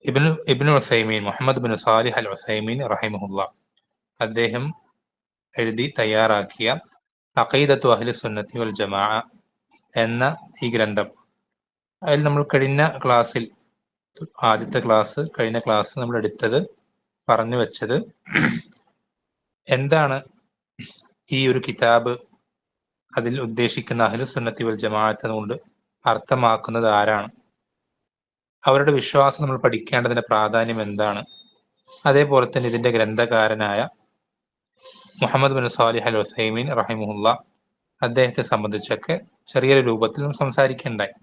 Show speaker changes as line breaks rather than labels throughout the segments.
Ibnu Uthaymeen, Muhammad bin Salih al Uthaymeen റഹിമഹുല്ല, അദ്ദേഹം എഴുതി തയ്യാറാക്കിയ അഖീദത്തു അഹ്ലി സുന്നത്തി വൽ ജമാഅ എന്ന ഈ ഗ്രന്ഥം, അതിൽ നമ്മൾ കഴിഞ്ഞ ക്ലാസ്സിൽ, കഴിഞ്ഞ ക്ലാസ് നമ്മൾ എടുത്തത്, പറഞ്ഞു വെച്ചത് എന്താണ് ഈ ഒരു കിതാബ്, അതിൽ ഉദ്ദേശിക്കുന്ന അഹ്ലു സുന്നത്തി വൽ ജമാഅത്ത് കൊണ്ട് അർത്ഥമാക്കുന്നത് ആരാണ്, അവരുടെ വിശ്വാസം നമ്മൾ പഠിക്കേണ്ടതിന്റെ പ്രാധാന്യം എന്താണ്, അതേപോലെ തന്നെ ഇതിന്റെ ഗ്രന്ഥകാരനായ Muhammad bin Salih al Uthaymeen റഹിമഹുല്ല, അദ്ദേഹത്തെ സംബന്ധിച്ചൊക്കെ ചെറിയൊരു രൂപത്തിൽ നമ്മൾ സംസാരിക്കുകയുണ്ടായി.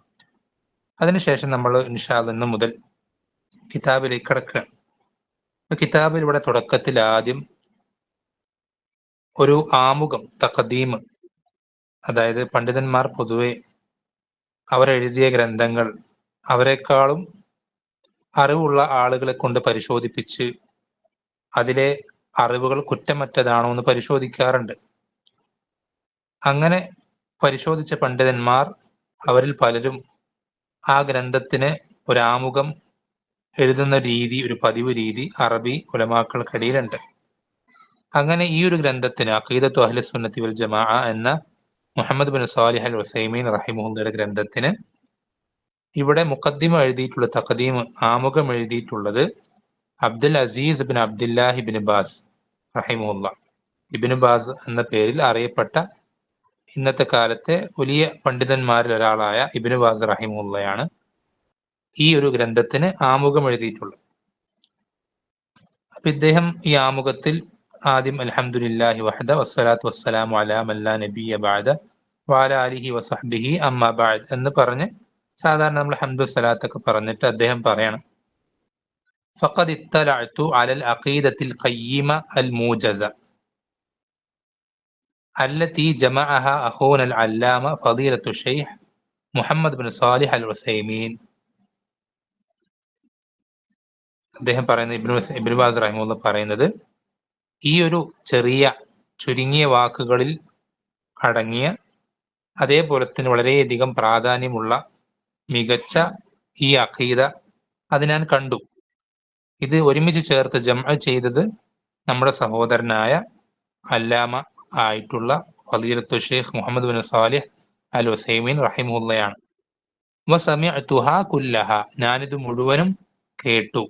അതിനുശേഷം നമ്മൾ ഇൻഷാ അല്ലാഹ് ഇന്ന് മുതൽ കിതാബിലേക്ക് കടക്കുകയാണ്. കിതാബിൽ ഇവിടെ തുടക്കത്തിൽ ആദ്യം ഒരു ആമുഖം, തഖദീം, അതായത് പണ്ഡിതന്മാർ പൊതുവെ അവരെഴുതിയ ഗ്രന്ഥങ്ങൾ അവരെക്കാളും അറിവുള്ള ആളുകളെ കൊണ്ട് പരിശോധിപ്പിച്ച് അതിലെ അറിവുകൾ കുറ്റമറ്റതാണോ എന്ന് പരിശോധിക്കാറുണ്ട്. അങ്ങനെ പരിശോധിച്ച പണ്ഡിതന്മാർ അവരിൽ പലരും ആ ഗ്രന്ഥത്തിന് ഒരാമുഖം എഴുതുന്ന രീതി, ഒരു പതിവ് രീതി അറബി ഉലമാക്കൾക്കിടയിലുണ്ട്. അങ്ങനെ ഈ ഒരു ഗ്രന്ഥത്തിന്, അഖീദത്തു അഹ്ലി സുന്നത്തി വൽ ജമാഅ എന്ന Muhammad bin Salih al Uthaymeen റഹിമഹുല്ലയുടെ ഗ്രന്ഥത്തിന് ഇവിടെ മുഖദ്ദിമ എഴുതിയിട്ടുള്ള, തഖദീം, ആമുഖം എഴുതിയിട്ടുള്ളത് Abdul Aziz bin Abdullahi bin Baz റഹിമഹുല്ല. ഇബ്നു ബാസ് എന്ന പേരിൽ അറിയപ്പെട്ട ഇന്നത്തെ കാലത്തെ വലിയ പണ്ഡിതന്മാരിൽ ഒരാളായ ഇബ്നു ബാസ് റഹിമഹുല്ലയാണ് ഈ ഒരു ഗ്രന്ഥത്തിന് ആമുഖം എഴുതിയിട്ടുള്ളത്. അപ്പൊ ഇദ്ദേഹം ഈ ആമുഖത്തിൽ ആദ്യം അൽഹംദുലില്ലാഹി വഹദ വസ്സലാത്തു വസ്സലാമു അലാ മൻ ലാ നബിയ്യ ബഅദ വഅലാ ആലിഹി വസഹ്ബിഹി അമ്മാ ബഅദ് എന്ന് പറഞ്ഞ് സാധാരണ നമ്മൾ ഹംദു സലാത്തൊക്കെ പറഞ്ഞിട്ട് അദ്ദേഹം പറയണം, ഫഖദ് ഇത്തലഅതു അലൽ അഖീദത്തിൽ ഖയ്യിമ അൽ മൂജസ അല്ലതി ജമഅഹ അഖൂന അൽ അല്ലാമ ഫളീലത്തു Sheikh Mohammed bin Salih al Uthaymeen. അദ്ദേഹം പറയുന്നത്, ഇബ്നു ബാസ് റഹിമഹുല്ലാ പറയുന്നത്, ഈ ഒരു ചെറിയ ചുരുങ്ങിയ വാക്കുകളിൽ അടങ്ങിയ, അതേപോലെ തന്നെ വളരെയധികം പ്രാധാന്യമുള്ള മികച്ച ഈ അഖീദ അത് ഞാൻ കണ്ടു. ഇത് ഒരുമിച്ച് ചേർത്ത് ജംഅ ചെയ്തത് നമ്മുടെ സഹോദരനായ അല്ലാമ ആയിട്ടുള്ള ഫളീലത്തു Sheikh Mohammed bin Salih al Uthaymeen റഹിമഹുല്ലയാണ്. വസമിഅതുഹാ കുല്ലഹ, ഞാനിത് മുഴുവനും കേട്ടു.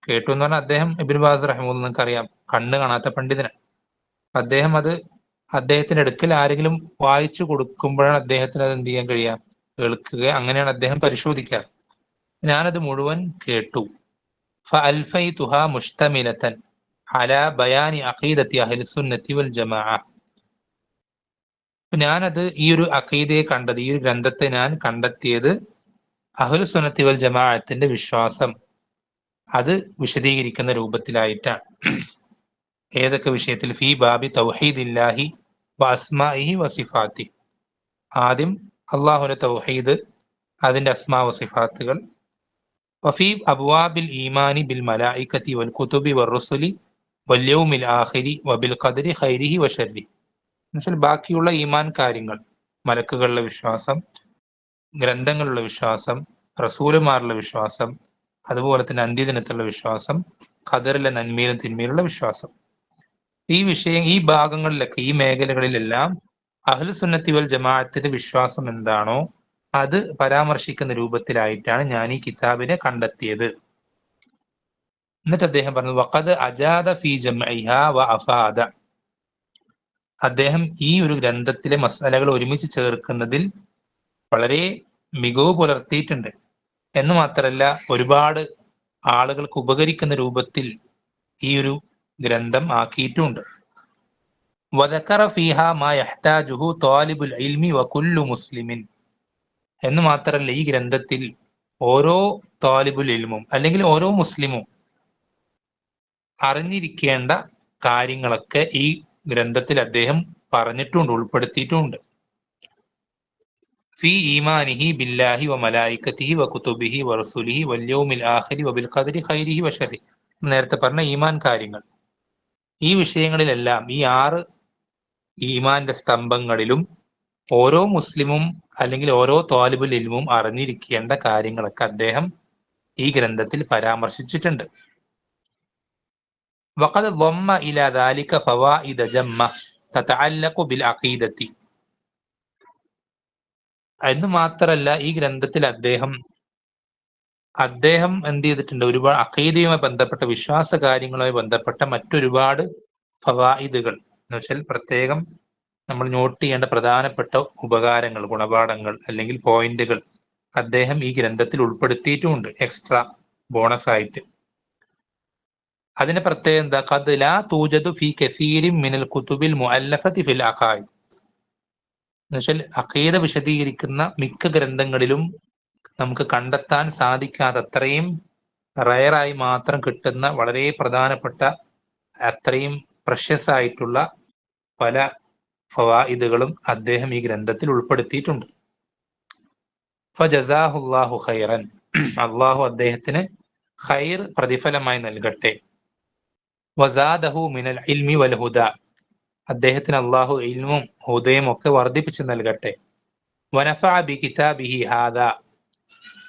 കേട്ടു എന്ന് പറഞ്ഞാൽ അദ്ദേഹം, ഇബ്നു ബാസ് റഹിമഹുല്ല, നിങ്ങൾക്കറിയാം, കണ്ണ് കാണാത്ത പണ്ഡിതനാണ്. അദ്ദേഹം അത് അദ്ദേഹത്തിന്റെ അടുക്കൽ ആരെങ്കിലും വായിച്ചു കൊടുക്കുമ്പോഴാണ് അദ്ദേഹത്തിന് അത് എന്ത് ചെയ്യാൻ കഴിയുക, കേൾക്കുക. അങ്ങനെയാണ് അദ്ദേഹം പരിശോധിക്കാറ്. ഞാനത് മുഴുവൻ കേട്ടു. ഫഅൽഫൈതുഹാ മുഷ്തമിലതൻ അലാ ബയാനി അഖീദത്തി അഹ്ലി സുന്നത്തി വൽ ജമാഅ. ഞാനത്, ഈ ഒരു അഖീദയെ കണ്ടത്, ഈ ഒരു ഗ്രന്ഥത്തെ ഞാൻ കണ്ടെത്തിയത് അഹ്ലു സുന്നത്തി വൽ ജമാഅത്തിന്റെ വിശ്വാസം അത് വിശദീകരിക്കുന്ന രൂപത്തിലായിട്ടാണ്. ഏതൊക്കെ വിഷയത്തിൽ? ഫീ ബാബി തൗഹീദില്ലാഹി വ അസ്മാഇഹി വ സിഫാത്തി. ആദ്യം അള്ളാഹുവിന്റെ തൗഹീദ്, അതിന്റെ അസ്മാ വ സിഫാത്തുകൾ. വഫീ അബ്വാബിൽ ഈമാനി ബിൽ മലായികത്തി വൽ കുതുബി വർ റുസുലി വൽ യൗമിൽ ആഖിരി വബിൽ ഖദരി ഖൈരിഹി വ ശർരി. എന്നുവെച്ചാൽ ബാക്കിയുള്ള ഈമാൻ കാര്യങ്ങൾ, മലക്കുകളുടെ വിശ്വാസം, ഗ്രന്ഥങ്ങളുള്ള വിശ്വാസം, റസൂലുമാരുടെ വിശ്വാസം, അതുപോലെ തന്നെ അന്ത്യദിനത്തിലുള്ള വിശ്വാസം, ഖദറിലെ നന്മയിലും തിന്മയിലുള്ള വിശ്വാസം, ഈ വിഷയം, ഈ ഭാഗങ്ങളിലൊക്കെ, ഈ മേഖലകളിലെല്ലാം അഹ്ലു സുന്നത്തി വൽ ജമാഅത്തിന്റെ വിശ്വാസം എന്താണോ അത് പരാമർശിക്കുന്ന രൂപത്തിലായിട്ടാണ് ഞാൻ ഈ കിതാബിനെ കണ്ടെത്തിയത്. എന്നിട്ട് അദ്ദേഹം പറഞ്ഞു, വഖദ് അജാദ ഫീ ജംഇഹാ വ അഫാദ. അദ്ദേഹം ഈ ഒരു ഗ്രന്ഥത്തിലെ മസാലകൾ ഒരുമിച്ച് ചേർക്കുന്നതിൽ വളരെ മികവ് പുലർത്തിയിട്ടുണ്ട്. എന്ന് മാത്രമല്ല, ഒരുപാട് ആളുകൾക്ക് ഉപകരിക്കുന്ന രൂപത്തിൽ ഈ ഒരു ഗ്രന്ഥം ആക്കിയിട്ടുമുണ്ട്. വദക്കറ ഫീഹ മാ യഹ്താജുഹു ത്വാലിബുൽ ഇൽമി വകുല്ലു മുസ്ലിമിൻ. എന്ന് മാത്രമല്ല, ഈ ഗ്രന്ഥത്തിൽ ഓരോ ത്വാലിബുൽ ഇൽമും, അല്ലെങ്കിൽ ഓരോ മുസ്ലിമും അറിഞ്ഞിരിക്കേണ്ട കാര്യങ്ങളൊക്കെ ഈ ഗ്രന്ഥത്തിൽ അദ്ദേഹം പറഞ്ഞിട്ടുണ്ട്, ഉൾപ്പെടുത്തിയിട്ടുമുണ്ട്. ഫീ ഈമാനിഹി ബില്ലാഹി വ മലായികത്തിഹി വ കുതുബിഹി വ റസൂലിഹി വൽ യൗമിൽ ആഖിരി വബിൽ ഖദരി ഖൈരിഹി വ ശർരി. നേരത്തെ പറഞ്ഞ ഈമാൻ കാര്യങ്ങൾ, ഈ വിഷയങ്ങളിലെല്ലാം, ഈ 6 ഈമാന്റെ സ്തംഭങ്ങളിലും ഓരോ മുസ്ലിമും അല്ലെങ്കിൽ ഓരോ ത്വാലിബുൽ ഇൽമും അറിഞ്ഞിരിക്കേണ്ട കാര്യങ്ങളൊക്കെ അദ്ദേഹം ഈ ഗ്രന്ഥത്തിൽ പരാമർശിച്ചിട്ടുണ്ട്. വഖദ് ضم إلى ذلك فوائد جمة تتعلق بالعقيدة. എന്ന് മാത്രമല്ല, ഈ ഗ്രന്ഥത്തിൽ അദ്ദേഹം എന്ത് ചെയ്തിട്ടുണ്ട്, ഒരുപാട് അഖീദയുമായി ബന്ധപ്പെട്ട വിശ്വാസ കാര്യങ്ങളുമായി ബന്ധപ്പെട്ട മറ്റൊരുപാട് ഫവായിദുകൾ എന്ന് വെച്ചാൽ പ്രത്യേകം നമ്മൾ നോട്ട് ചെയ്യേണ്ട പ്രധാനപ്പെട്ട ഉപകാരങ്ങൾ, ഗുണപാഠങ്ങൾ അല്ലെങ്കിൽ പോയിന്റുകൾ അദ്ദേഹം ഈ ഗ്രന്ഥത്തിൽ ഉൾപ്പെടുത്തിയിട്ടുമുണ്ട്, എക്സ്ട്രാ ബോണസ് ആയിട്ട്. അതിന്റെ പ്രത്യേകത എന്താ? ഖദ് ലാ തൂജദു ഫീ കസീരിൻ മിനൽ കുതുബിൽ മുഅല്ലഫതി ഫിൽ അഖായിദ്. എന്നുവെച്ചാൽ അഖീദ വിശദീകരിക്കുന്ന മിക്ക ഗ്രന്ഥങ്ങളിലും നമുക്ക് കണ്ടെത്താൻ സാധിക്കാത്തത്രയും റയറായി മാത്രം കിട്ടുന്ന വളരെ പ്രധാനപ്പെട്ട അത്രയും പ്രഷ്യസ് ആയിട്ടുള്ള പല ഫവായിദുകളും അദ്ദേഹം ഈ ഗ്രന്ഥത്തിൽ ഉൾപ്പെടുത്തിയിട്ടുണ്ട്. ഫജസാഹുല്ലാഹു ഖൈറൻ, അള്ളാഹു അദ്ദേഹത്തിന് ഖൈർ പ്രതിഫലമായി നൽകട്ടെ. വസാദഹു മിനൽ ഇൽമി വൽ ഹുദ, അദ്ദേഹത്തിന് അള്ളാഹു ഇൽമും ഹുദയും ഒക്കെ വർദ്ധിപ്പിച്ച് നൽകട്ടെ. വനഫഅ ബി കിതാബിഹി ഹാദാ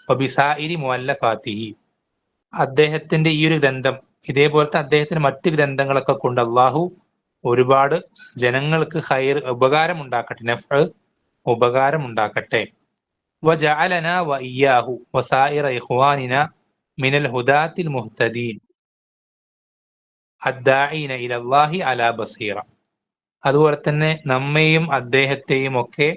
വബിസായിരി മുഅല്ലഫാതിഹി, അദ്ദേഹത്തിന്റെ ഈ ഒരു ഗ്രന്ഥം ഇതേപോലത്തെ അദ്ദേഹത്തിന് മറ്റ് ഗ്രന്ഥങ്ങളൊക്കെ കൊണ്ട് അള്ളാഹു ഒരുപാട് ജനങ്ങൾക്ക് ഖൈർ ഉപകാരമുണ്ടാക്കട്ടെ, നഫ്അ ഉപകാരമുണ്ടാക്കട്ടെ. വജഅലനാ വഇയ്യാഹു വസായിറ ഇഖ്വാനിനാ മിനൽ ഹുദാത്തിൽ മുഹ്തദീൻ അദ്ദാഈന ഇലല്ലാഹി അലാ ബസീറ, അതുപോലെ തന്നെ നമ്മെയും അദ്ദേഹത്തെയും ഒക്കെ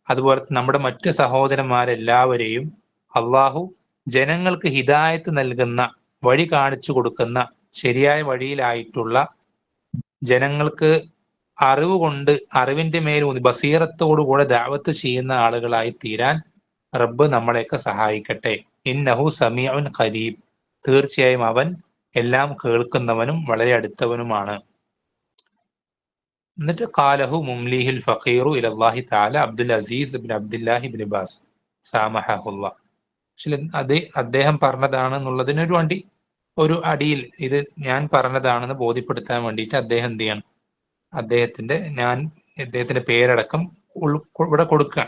അതുപോലെ നമ്മുടെ മറ്റു സഹോദരന്മാരെല്ലാവരെയും അള്ളാഹു ജനങ്ങൾക്ക് ഹിദായത്ത് നൽകുന്ന, വഴി കാണിച്ചു കൊടുക്കുന്ന, ശരിയായ വഴിയിലായിട്ടുള്ള, ജനങ്ങൾക്ക് അറിവ് കൊണ്ട് അറിവിന്റെ മേൽ ബസീറത്തോടുകൂടെ ദഅവത്ത് ചെയ്യുന്ന ആളുകളായി തീരാൻ റബ്ബ് നമ്മളെയൊക്കെ സഹായിക്കട്ടെ. ഇന്നഹു സമീഉൻ ഖരീബ്, തീർച്ചയായും അവൻ എല്ലാം കേൾക്കുന്നവനും വളരെ അടുത്തവനുമാണ്. എന്നിട്ട് ഖാലഹു മുംലിഹിൽ ഫഖീറു ഇലല്ലാഹി തആല അബ്ദുൽ അസീസ് ഇബ്നു അബ്ദുല്ലാഹി ഇബ്നു ബാസ് സാമഹഹുല്ലാഹ്. അത് അദ്ദേഹം പറഞ്ഞതാണെന്നുള്ളതിനൊരു ഒരു അടിയിൽ ഇത് ഞാൻ പറഞ്ഞതാണെന്ന് ബോധ്യപ്പെടുത്താൻ വേണ്ടിയിട്ട് അദ്ദേഹം എന്ത് ചെയ്യണം, അദ്ദേഹത്തിന്റെ പേരടക്കം ഇവിടെ കൊടുക്കുക.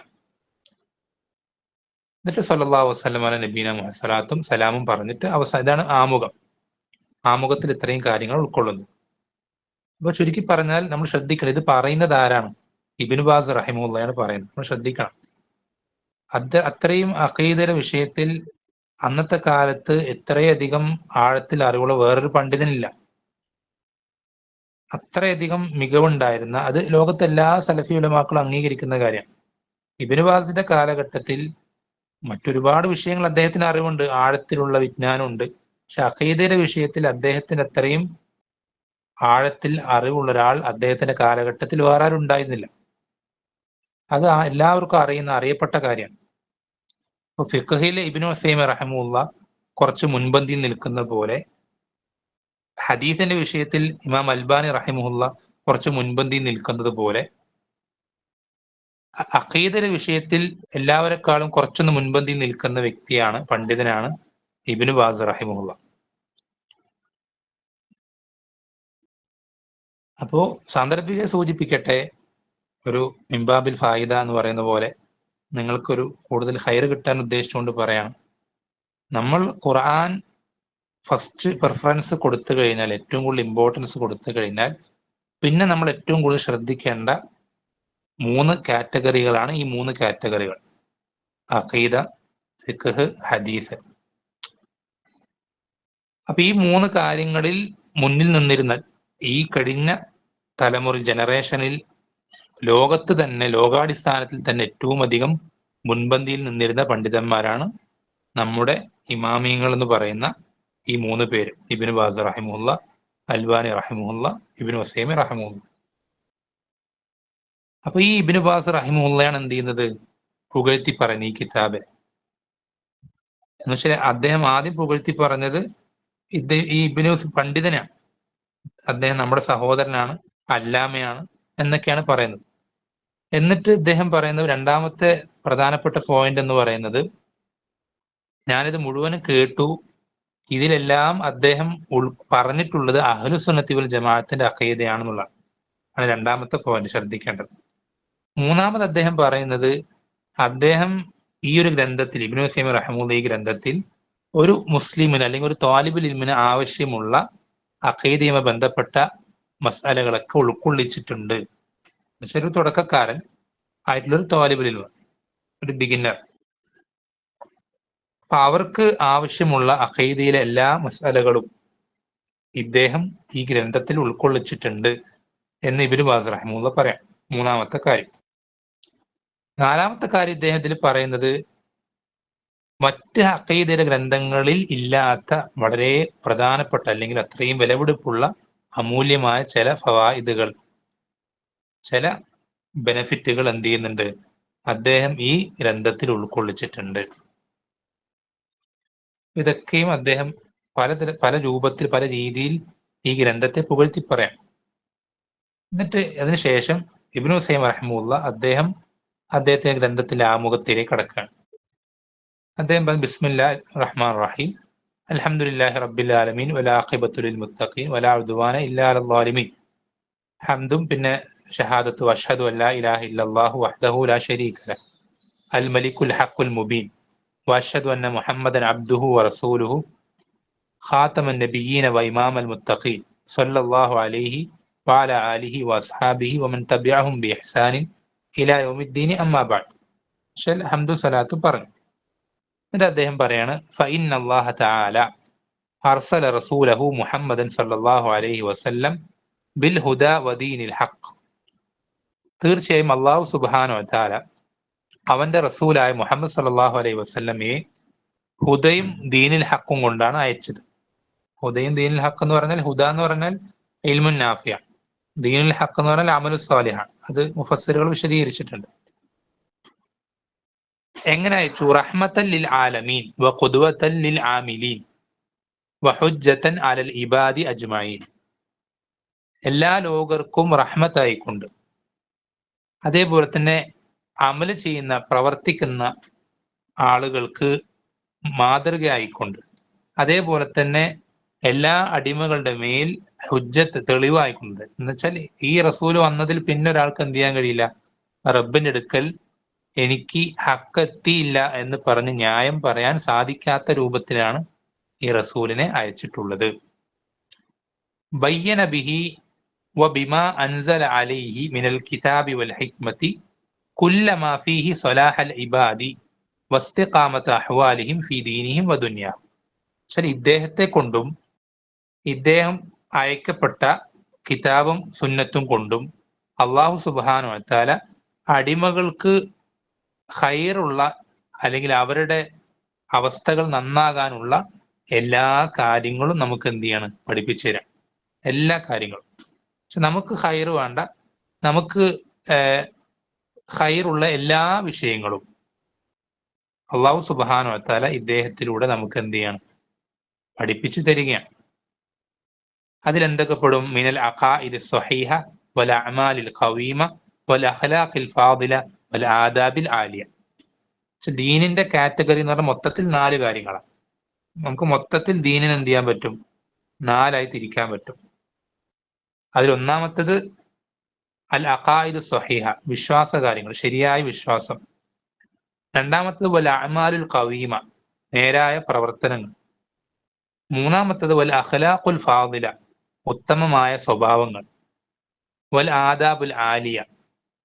എന്നിട്ട് സല്ലല്ലാഹു അലൈഹി വസല്ലം അല നബീന മുഹമ്മദ് സ്വലാത്തും സലാമും പറഞ്ഞിട്ട് ഇതാണ് ആമുഖം. ആമുഖത്തിൽ ഇത്രയും കാര്യങ്ങൾ ഉൾക്കൊള്ളുന്നു. അപ്പൊ ചുരുക്കി പറഞ്ഞാൽ നമ്മൾ ശ്രദ്ധിക്കണം, ഇത് പറയുന്നത് ആരാണ്? ഇബ്നു ബാസ് റഹിമഹുള്ളയാണ് പറയുന്നത്. നമ്മൾ ശ്രദ്ധിക്കണം, അത്രയും അഖീദയുടെ വിഷയത്തിൽ അന്നത്തെ കാലത്ത് എത്രയധികം ആഴത്തിൽ അറിവുള്ള വേറൊരു പണ്ഡിതനില്ല. അത്രയധികം മികവുണ്ടായിരുന്ന, അത് ലോകത്തെ എല്ലാ സലഫി ഉലമാക്കളും അംഗീകരിക്കുന്ന കാര്യമാണ്. ഇബ്നു ബാസിന്റെ കാലഘട്ടത്തിൽ മറ്റൊരുപാട് വിഷയങ്ങൾ അദ്ദേഹത്തിന് അറിവുണ്ട്, ആഴത്തിലുള്ള വിജ്ഞാനമുണ്ട്. പക്ഷെ അഖീദയുടെ വിഷയത്തിൽ അദ്ദേഹത്തിന് അത്രയും ആഴത്തിൽ അറിവുള്ള ഒരാൾ അദ്ദേഹത്തിന്റെ കാലഘട്ടത്തിൽ വേറെ ആരും ഉണ്ടായിരുന്നില്ല. അത് എല്ലാവർക്കും അറിയപ്പെട്ട കാര്യമാണ്. ഇപ്പൊ ഫിഖ്ഹിലെ ഇബ്നു ഉസൈമീൻ റഹിമഹുല്ലാ കുറച്ച് മുൻപന്തിയിൽ നിൽക്കുന്ന പോലെ, ഹദീസിന്റെ വിഷയത്തിൽ ഇമാം അൽബാനി റഹിമഹുല്ലാ കുറച്ച് മുൻപന്തിയിൽ നിൽക്കുന്നത് പോലെ, അഖീദയുടെ വിഷയത്തിൽ എല്ലാവരെക്കാളും കുറച്ചൊന്ന് മുൻപന്തിയിൽ നിൽക്കുന്ന വ്യക്തിയാണ്, പണ്ഡിതനാണ് ഇബ്നു ബാസ് റഹിമഹുല്ലാ. അപ്പോ സാന്ദർഭിക സൂചിപ്പിക്കട്ടെ, ഒരു മിംബാബിൽ ഫായിദ എന്ന് പറയുന്ന പോലെ നിങ്ങൾക്കൊരു കൂടുതൽ ഹൈർ കിട്ടാൻ ഉദ്ദേശിച്ചുകൊണ്ട് പറയാണ്, നമ്മൾ ഖുർആൻ ഫസ്റ്റ് പ്രിഫറൻസ് കൊടുത്തു കഴിഞ്ഞാൽ, ഏറ്റവും കൂടുതൽ ഇമ്പോർട്ടൻസ് കൊടുത്തു കഴിഞ്ഞാൽ, പിന്നെ നമ്മൾ ഏറ്റവും കൂടുതൽ ശ്രദ്ധിക്കേണ്ട 3 കാറ്റഗറികളാണ് ഈ 3 കാറ്റഗറികൾ: അഖീദ, ഫിഖ്ഹ്, ഹദീസ്. അപ്പൊ ഈ 3 കാര്യങ്ങളിൽ മുന്നിൽ നിന്നിരുന്നാൽ ഈ കഴിഞ്ഞ തലമുറ ജനറേഷനിൽ ലോകത്ത് തന്നെ, ലോകാടിസ്ഥാനത്തിൽ തന്നെ ഏറ്റവും അധികം മുൻപന്തിയിൽ നിന്നിരുന്ന പണ്ഡിതന്മാരാണ് നമ്മുടെ ഇമാമിയങ്ങൾ എന്ന് പറയുന്ന ഈ 3 പേര്: ഇബ്നു ബാസ് റഹിമഹുല്ല, അൽബാനി റഹിമഹുല്ല, ഇബ്നു ഉസൈമീൻ റഹിമഹുല്ല. അപ്പൊ ഈ ഇബ്നു ബാസ് റഹിമഹുല്ലയാണ് എന്ത് ചെയ്യുന്നത്? പുകഴ്ത്തി പറയുന്നത് ഈ കിതാബ്. എന്ന് വെച്ചാൽ അദ്ദേഹം ആദ്യം പുകഴ്ത്തി പറഞ്ഞത് ഈ ഇബ്നു പണ്ഡിതനാണ്, അദ്ദേഹം നമ്മുടെ സഹോദരനാണ്, അല്ലാമയാണ് എന്നൊക്കെയാണ് പറയുന്നത്. എന്നിട്ട് ഇദ്ദേഹം പറയുന്നത്, രണ്ടാമത്തെ പ്രധാനപ്പെട്ട പോയിന്റ് എന്ന് പറയുന്നത്, ഞാനിത് മുഴുവനും കേട്ടു, ഇതിലെല്ലാം അദ്ദേഹം പറഞ്ഞിട്ടുള്ളത് അഹ്ലുസുന്നത്തി വൽ ജമാഅത്തിന്റെ അഖീദയാണെന്നുള്ളതാണ്. ആണ് രണ്ടാമത്തെ പോയിന്റ് ശ്രദ്ധിക്കേണ്ടത്. മൂന്നാമത് അദ്ദേഹം പറയുന്നത്, അദ്ദേഹം ഈ ഒരു ഗ്രന്ഥത്തിൽ, ഇബ്നു ഉസൈമീൻ റഹിമഹുല്ലാഹ് ഈ ഗ്രന്ഥത്തിൽ ഒരു മുസ്ലിമിന് അല്ലെങ്കിൽ ഒരു ത്വാലിബുൽ ഇൽമിന് ആവശ്യമുള്ള അഖീദയുമായി ബന്ധപ്പെട്ട മസാലകളൊക്കെ ഉൾക്കൊള്ളിച്ചിട്ടുണ്ട്. പക്ഷെ ഒരു തുടക്കക്കാരൻ ആയിട്ടുള്ളൊരു ത്വാലിബുൽ ഇൽമ, ഒരു ബിഗിന്നർ, അപ്പൊ അവർക്ക് ആവശ്യമുള്ള അഖീദയിലെ എല്ലാ മസാലകളും ഇദ്ദേഹം ഈ ഗ്രന്ഥത്തിൽ ഉൾക്കൊള്ളിച്ചിട്ടുണ്ട് എന്ന് ഇബ്നു ബാസ് റഹിമഹുല്ലാഹ് പറയാം. മൂന്നാമത്തെ കാര്യം. നാലാമത്തെ കാര്യം ഇദ്ദേഹത്തിൽ പറയുന്നത് മറ്റ് അഖീദയുടെ ഗ്രന്ഥങ്ങളിൽ ഇല്ലാത്ത വളരെ പ്രധാനപ്പെട്ട അല്ലെങ്കിൽ അത്രയും വിലപിടിപ്പുള്ള അമൂല്യമായ ചില ഫവായിദുകൾ, ചില ബെനഫിറ്റുകൾ എന്ത് ചെയ്യുന്നുണ്ട്, അദ്ദേഹം ഈ ഗ്രന്ഥത്തിൽ ഉൾക്കൊള്ളിച്ചിട്ടുണ്ട്. ഇതൊക്കെയും അദ്ദേഹം പല രൂപത്തിൽ പല രീതിയിൽ ഈ ഗ്രന്ഥത്തെ പുകഴ്ത്തി പറയാം. എന്നിട്ട് അതിനുശേഷം ഇബ്നു ഉസൈമീൻ റഹിമഹുല്ലാഹ് അദ്ദേഹത്തിന്റെ ഗ്രന്ഥത്തിന്റെ ആമുഖത്തിലേക്ക് കടക്കുകയാണ്. അദ്ദേഹം ബിസ്മില്ലാഹിർ റഹ്മാനിർ റഹീം അൽഹംദുലില്ലാഹി റബ്ബിൽ ആലമീൻ വലാഖിബത്തു ലിൽ മുത്തഖീൻ വലാ ഉദ്വാന ഇല്ലാ അലൽ ളാലിമീൻ. ഹംദും പിന്നെ ഷഹാദത്തു അഷ്ഹദു അല്ലാ ഇലാഹ ഇല്ലല്ലാഹു വഹ്ദഹു ലാ ശരീക ലഹ് അൽ മലിക്കുൽ ഹഖുൽ മുബീൻ വഅഷ്ഹദു അന്ന മുഹമ്മദൻ അബ്ദുഹു വറസൂലുഹു ഖാതമൻ നബിയ്യീന വഇമാമൽ മുത്തഖീൻ സ്വല്ലല്ലാഹു അലൈഹി വഅലാ ആലിഹി വഅസ്ഹാബിഹി വമൻ തബിഅഹും ബിഇഹ്സാനിൻ ഇലാ യൗമിദ്ദീൻ അമ്മാ ബഅദ്. ഹംദു സ്വലാത്തു പറഞ്ഞു. എന്നിട്ട് അദ്ദേഹം പറയാണ് ഫഇന്നല്ലാഹ തആല അർസല റസൂലഹു മുഹമ്മദൻ സല്ലല്ലാഹു അലൈഹി വസല്ലം ബിൽ ഹുദാ വദീനിൽ ഹഖ്. തീർച്ചയായും അല്ലാഹു സുബ്ഹാനഹു വ തആല അവന്റെ റസൂലായ മുഹമ്മദ് സല്ലല്ലാഹു അലൈഹി വസല്ലമയെ ഹുദയും ദീനിൽ ഹഖും കൊണ്ടാണ് അയച്ചത്. ഹുദയും ദീനിൽ ഹഖ് എന്ന് പറഞ്ഞാൽ, ഹുദ എന്ന് പറഞ്ഞാൽ ഇൽമുൻ നാഫിയ, ദീനുൽ ഹഖ് എന്ന് പറഞ്ഞാൽ അമലുസ് സാലിഹാണ്. അത് മുഫസ്സിറുകൾ വിശദീകരിച്ചിട്ടുണ്ട്. എങ്ങനെ അയച്ചു? റഹ്മത്തൻ ലിൽ ആലമീൻ വ ഖുദ്വതൻ ലിൽ ആമിലീൻ വ ഹുജ്ജതൻ അലൽ ഇബാദി അജ്മഈൻ. എല്ലാ ലോകർക്കും റഹ്മത്തായിക്കൊണ്ട്, അതേപോലെ തന്നെ അമല് ചെയ്യുന്ന പ്രവർത്തിക്കുന്ന ആളുകൾക്ക് മാതൃകയായിക്കൊണ്ട്, അതേപോലെ തന്നെ എല്ലാ അടിമകളുടെ മേൽ ഹുജ്ജത്ത് തെളിവായിക്കൊണ്ട്. എന്നുവെച്ചാൽ ഈ റസൂൽ വന്നതിൽ പിന്നെ ഒരാൾക്ക് എന്ത് ചെയ്യാൻ കഴിയില്ല, റബ്ബിന്റെ അടുക്കൽ എനിക്ക് ഹക്കെത്തിയില്ല എന്ന് പറഞ്ഞ് ന്യായം പറയാൻ സാധിക്കാത്ത രൂപത്തിലാണ് ഈ റസൂലിനെ അയച്ചിട്ടുള്ളത്. ബയ്യന ബിഹി വ ബിമാ അൻസല അലൈഹി മിനൽ കിതാബി വൽ ഹിക്മതി കുല്ലമാ ഫീഹി സ്വലാഹൽ ഇബാദി വസ്തിഖാമത അഹ്വാലിഹിം ഫീ ദീനിഹിം വ ദുനിയാഹിം. ശരി, ഇദ്ദേഹത്തെ കൊണ്ടും ഇദ്ദേഹം അയക്കപ്പെട്ട കിതാബും സുന്നത്തും കൊണ്ടും അല്ലാഹു സുബ്ഹാനഹു വ തആല അടിമകൾക്ക് ഖൈറുള്ള അല്ലെങ്കിൽ അവരുടെ അവസ്ഥകൾ നന്നാകാനുള്ള എല്ലാ കാര്യങ്ങളും നമുക്ക് എന്ത് ചെയ്യാണ്, പഠിപ്പിച്ചു തരാം. എല്ലാ കാര്യങ്ങളും. പക്ഷെ നമുക്ക് ഖൈറ് വേണ്ട, നമുക്ക് ഖൈറുള്ള എല്ലാ വിഷയങ്ങളും അല്ലാഹു സുബ്ഹാനഹു വ തആല ഇദ്ദേഹത്തിലൂടെ നമുക്ക് എന്ത് ചെയ്യാണ്, പഠിപ്പിച്ചു തരികയാണ്. അതിലെന്തൊക്കെ പെടും? മിനൽ അഖാഇദി സ്വഹീഹ വൽ അഅമാലിൽ ഖവീമ വൽ അഖ്ലാഖിൽ ഫാദില വൽ ആദാബിൽ ആലിയ. ദീനിന്റെ കാറ്റഗറി എന്ന് പറഞ്ഞാൽ മൊത്തത്തിൽ 4 കാര്യങ്ങളാണ്. നമുക്ക് മൊത്തത്തിൽ ദീനിനെ എന്ത് ചെയ്യാൻ പറ്റും, 4ആയി തിരിക്കാൻ പറ്റും. അതിലൊന്നാമത്തത് അൽ അഖായിദ് സ്വഹീഹ, വിശ്വാസ കാര്യങ്ങൾ, ശരിയായ വിശ്വാസം. രണ്ടാമത്തത് വൽ അഅമാലുൽ ഖവീമ, നേരായ പ്രവർത്തനങ്ങൾ. മൂന്നാമത്തത് വൽ അഖ്ലാഖുൽ ഫാദില, ഉത്തമമായ സ്വഭാവങ്ങൾ. വൽ ആദാബുൽ ആലിയ,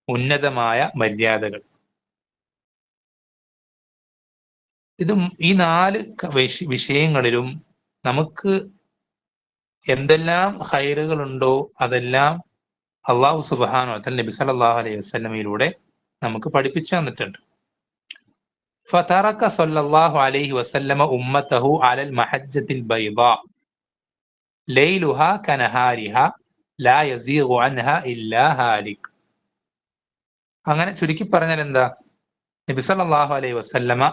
ഉന്നതമായ മര്യാദകൾ. ഇതും ഈ 4 വിഷയങ്ങളിലും നമുക്ക് എന്തെല്ലാം ഖൈറുകളുണ്ടോ അതെല്ലാം അല്ലാഹു സുബ്ഹാനഹു വ തആല നബി സല്ലല്ലാഹു അലൈഹി വസല്ലമയിലൂടെ നമുക്ക് പഠിപ്പിച്ചു തന്നിട്ടുണ്ട്. ഫതറക സല്ലല്ലാഹു അലൈഹി വസല്ലമ ഉമ്മതഹു അലൽ മഹജ്ജത്തിൽ ബൈദാ ലൈലുഹാ കനഹാരിഹാ ലാ യസീഗു അൻഹാ ഇല്ലാ ഹാലിക്. അങ്ങനെ ചുരുക്കി പറഞ്ഞാൽ എന്താ, നബി സല്ലല്ലാഹു അലൈഹി വസല്ലമ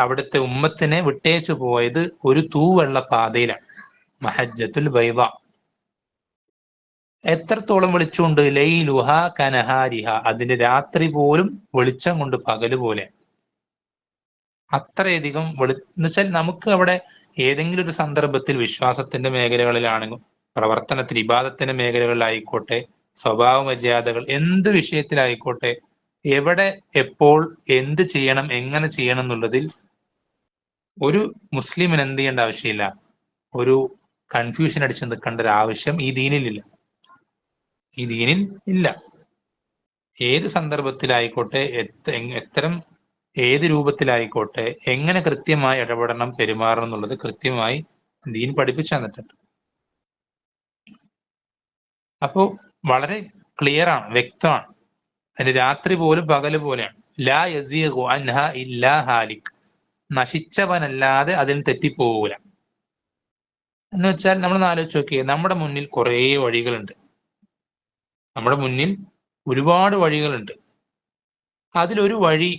അവിടുത്തെ ഉമ്മത്തിനെ വിട്ടേച്ചു പോയത് ഒരു തൂവെള്ള പാതയിലാണ്, മഹജ്ജത്തുൽ ബൈദ. എത്രത്തോളം വെളിച്ചമുണ്ട്? ലൈലുഹ കനഹാരിഹ, അതിന്റെ രാത്രി പോലും വെളിച്ചം കൊണ്ട് പകല് പോലെ. അത്രയധികം എന്നുവെച്ചാൽ നമുക്ക് അവിടെ ഏതെങ്കിലും ഒരു സന്ദർഭത്തിൽ വിശ്വാസത്തിന്റെ മേഖലകളിലാണെങ്കിലും പ്രവർത്തനത്തിൽ ഇബാദത്തിന്റെ മേഖലകളിലായിക്കോട്ടെ, സ്വഭാവ മര്യാദകൾ, എന്ത് വിഷയത്തിലായിക്കോട്ടെ, എവിടെ എപ്പോൾ എന്ത് ചെയ്യണം എങ്ങനെ ചെയ്യണം എന്നുള്ളതിൽ ഒരു മുസ്ലിമിന് എന്ത് ചെയ്യേണ്ട ആവശ്യമില്ല, ഒരു കൺഫ്യൂഷൻ അടിച്ച് നിൽക്കേണ്ട ഒരു ആവശ്യം ഈ ദീനിലില്ല. ഈ ദീനിൽ ഇല്ല. ഏത് സന്ദർഭത്തിലായിക്കോട്ടെ, എത്തരം ഏത് രൂപത്തിലായിക്കോട്ടെ, എങ്ങനെ കൃത്യമായി ഇടപെടണം, പെരുമാറണം എന്നുള്ളത് കൃത്യമായി ദീൻ പഠിപ്പിച്ചു തന്നിട്ടുണ്ട്. അപ്പോ വളരെ ക്ലിയർ ആണ്, വ്യക്തമാണ്. അതിന് രാത്രി പോലും പകല് പോലെയാണ്. ലാ യസീഗു അൻഹ ഇല്ലാ ഹാലിക്, നശിച്ചവനല്ലാതെ അതിന് തെറ്റിപ്പോകൂല. എന്ന് വെച്ചാൽ നമ്മൾ ആലോചിച്ച് നോക്കിയേ, നമ്മുടെ മുന്നിൽ കുറേ വഴികളുണ്ട്. നമ്മുടെ മുന്നിൽ ഒരുപാട് വഴികളുണ്ട്. അതിലൊരു വഴി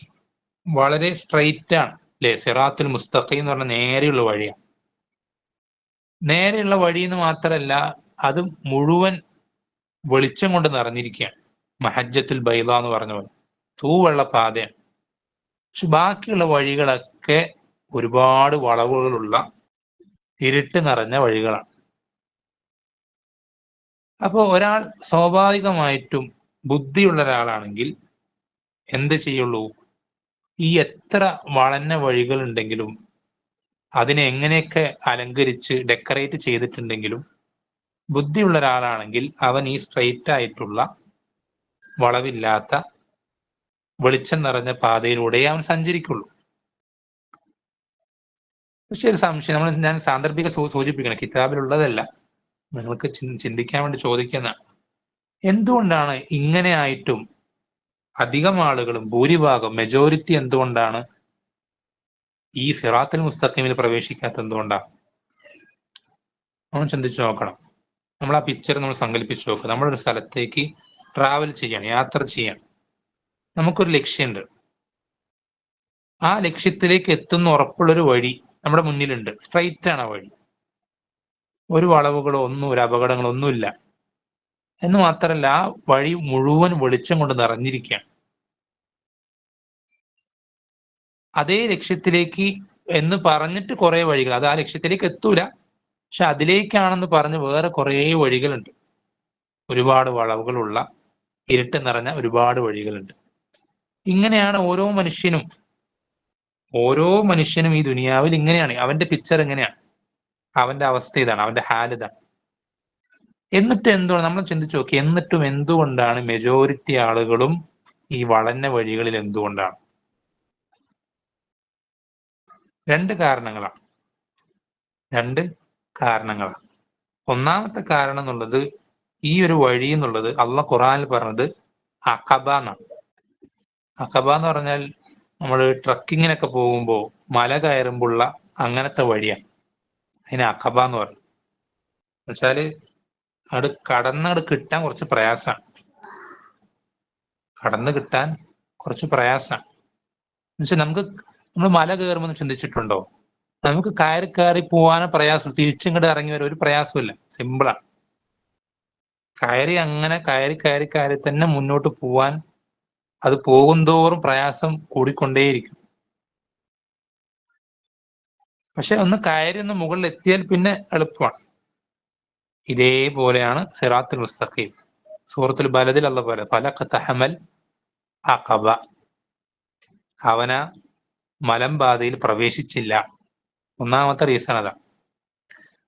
വളരെ സ്ട്രൈറ്റ് ആണ്, അല്ലെ? സിറാത്തുൽ മുസ്തഖീം എന്ന് പറഞ്ഞ നേരെയുള്ള വഴിയാണ്. നേരെയുള്ള വഴി എന്ന് മാത്രമല്ല, അത് മുഴുവൻ വെളിച്ചം കൊണ്ട് നിറഞ്ഞിരിക്കുകയാണ്. മഹജ്ജത്തുൽ ബൈള എന്ന് പറഞ്ഞ പോലെ തൂവെള്ള പാതയാണ്. പക്ഷെ ബാക്കിയുള്ള വഴികളൊക്കെ ഒരുപാട് വളവുകളുള്ള ഇരുട്ട് നിറഞ്ഞ വഴികളാണ്. അപ്പോൾ ഒരാൾ സ്വാഭാവികമായിട്ടും ബുദ്ധിയുള്ള ഒരാളാണെങ്കിൽ എന്ത് ചെയ്യുള്ളൂ? ഈ എത്ര വളഞ്ഞ വഴികളുണ്ടെങ്കിലും അതിനെ എങ്ങനെയൊക്കെ അലങ്കരിച്ച് ഡെക്കറേറ്റ് ചെയ്തിട്ടുണ്ടെങ്കിലും ബുദ്ധിയുള്ള ഒരാളാണെങ്കിൽ അവൻ ഈ സ്ട്രെയിറ്റ് ആയിട്ടുള്ള വളവില്ലാത്ത വെളിച്ചം നിറഞ്ഞ പാതയിലൂടെ അവൻ സഞ്ചരിക്കുള്ളൂ. പക്ഷെ ഒരു സംശയം, ഞാൻ സാന്ദർഭിക സൂചിപ്പിക്കണം, കിതാബിലുള്ളതല്ല, നിങ്ങൾക്ക് ചിന്തിക്കാൻ വേണ്ടി ചോദിക്കുന്നതാണ്. എന്തുകൊണ്ടാണ് ഇങ്ങനെ ആയിട്ടും അധികം ആളുകളും, ഭൂരിഭാഗം മെജോറിറ്റി എന്തുകൊണ്ടാണ് ഈ സിറാത്തുൽ മുസ്തഖീമിൽ പ്രവേശിക്കാത്ത? എന്തുകൊണ്ടാണ്? നമ്മൾ ചിന്തിച്ചു നോക്കണം. നമ്മൾ ആ പിക്ചർ നമ്മൾ സങ്കല്പിച്ചു നോക്കുക. നമ്മളൊരു സ്ഥലത്തേക്ക് ട്രാവൽ ചെയ്യണം, യാത്ര ചെയ്യണം. നമുക്കൊരു ലക്ഷ്യമുണ്ട്. ആ ലക്ഷ്യത്തിലേക്ക് എത്തുന്ന ഉറപ്പുള്ളൊരു വഴി നമ്മുടെ മുന്നിലുണ്ട്. സ്ട്രൈറ്റ് ആണ് ആ വഴി. ഒരു വളവുകളോ ഒന്നും, ഒരു അപകടങ്ങളോ ഒന്നുമില്ല. എന്ന് മാത്രമല്ല, ആ വഴി മുഴുവൻ വെളിച്ചം കൊണ്ട് നിറഞ്ഞിരിക്കുകയാണ്. അതേ ലക്ഷ്യത്തിലേക്ക് എന്ന് പറഞ്ഞിട്ട് കുറെ വഴികൾ, അത് ആ ലക്ഷ്യത്തിലേക്ക് എത്തൂല, പക്ഷെ അതിലേക്കാണെന്ന് പറഞ്ഞ് വേറെ കുറേ വഴികളുണ്ട്. ഒരുപാട് വളവുകളുള്ള ഇരുട്ട് നിറഞ്ഞ ഒരുപാട് വഴികളുണ്ട്. ഇങ്ങനെയാണ് ഓരോ മനുഷ്യനും ഈ ദുനിയാവിൽ ഇങ്ങനെയാണ്. അവന്റെ പിക്ചർ എങ്ങനെയാണ്, അവന്റെ അവസ്ഥ ഇതാണ്, അവന്റെ ഹാൽ ഇതാണ്. എന്നിട്ട് എന്തുകൊണ്ട്, നമ്മൾ ചിന്തിച്ചു നോക്കി, എന്നിട്ടും എന്തുകൊണ്ടാണ് മെജോറിറ്റി ആളുകളും ഈ വളഞ്ഞ വഴികളിൽ? എന്തുകൊണ്ടാണ്? രണ്ട് കാരണങ്ങളാണ്. ഒന്നാമത്തെ കാരണം എന്നുള്ളത്, ഈ ഒരു വഴി എന്നുള്ളത് അള്ളാഹ് ഖുർആനിൽ പറഞ്ഞത് അഖബ എന്നാണ്. അഖബ എന്ന് പറഞ്ഞാൽ നമ്മൾ ട്രക്കിങ്ങിനൊക്കെ പോകുമ്പോൾ മല കയറുമ്പോഴുള്ള അങ്ങനത്തെ വഴിയാണ്. അതിന് അഖബ എന്ന് പറയും. എന്നുവെച്ചാല് കടന്ന് കിട്ടാൻ കുറച്ച് പ്രയാസമാണ്. എന്നുവെച്ചാൽ നമ്മൾ മല കയറുമ്പോൾ ചിന്തിച്ചിട്ടുണ്ടോ? നമുക്ക് കയറി പോകാനും പ്രയാസം, തിരിച്ചിങ്ങോട്ട് ഇറങ്ങി വരാൻ ഒരു പ്രയാസമില്ല, സിമ്പിളാണ്. കയറി തന്നെ മുന്നോട്ട് പോവാൻ, അത് പോകുന്തോറും പ്രയാസം കൂടിക്കൊണ്ടേയിരിക്കും. പക്ഷെ ഒന്ന് മുകളിൽ എത്തിയാൽ പിന്നെ എളുപ്പമാണ്. ഇതേപോലെയാണ് സിറാത്തുൽ മുസ്തഖീം. സൂറത്തുൽ ബലദിൽ അല്ലാഹു പോലെ ഫലഖതഹമൽ അഖബ, അവന മലമ്പാതയിൽ പ്രവേശിച്ചില്ല. ഒന്നാമത്തെ റീസൺ അതാ.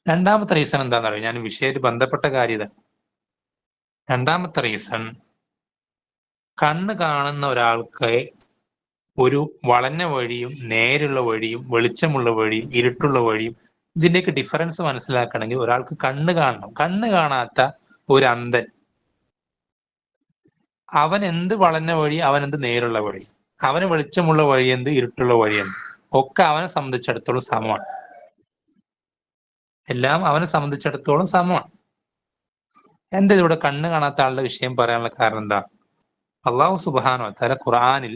രണ്ടാമത്തെ റീസൺ എന്താണെന്ന് അറിയാം, ഞാൻ വിഷയമായിട്ട് ബന്ധപ്പെട്ട കാര്യത. രണ്ടാമത്തെ റീസൺ, കണ്ണ് കാണുന്ന ഒരാൾക്ക് ഒരു വളഞ്ഞ വഴിയും നേരുള്ള വഴിയും വെളിച്ചമുള്ള വഴിയും ഇരുട്ടുള്ള വഴിയും ഇതിന്റെയൊക്കെ ഡിഫറൻസ് മനസ്സിലാക്കണമെങ്കിൽ ഒരാൾക്ക് കണ്ണ് കാണണം. കണ്ണ് കാണാത്ത ഒരു അന്ധൻ, അവൻ എന്ത് വളഞ്ഞ വഴി, അവൻ എന്ത് നേരുള്ള വഴി, അവന് വെളിച്ചമുള്ള വഴി എന്ത്, ഇരുട്ടുള്ള വഴി എന്ത്, ഒക്കെ അവനെ സംബന്ധിച്ചിടത്തോളം സമമാണ്. എല്ലാം അവനെ സംബന്ധിച്ചിടത്തോളം സമമാണ്. എന്താ ഇവിടെ കണ്ണ് കാണാത്ത ആളുടെ വിഷയം പറയാനുള്ള കാരണം എന്താ? അള്ളാഹു സുബ്ഹാനഹു വ തആല ഖുർആനിൽ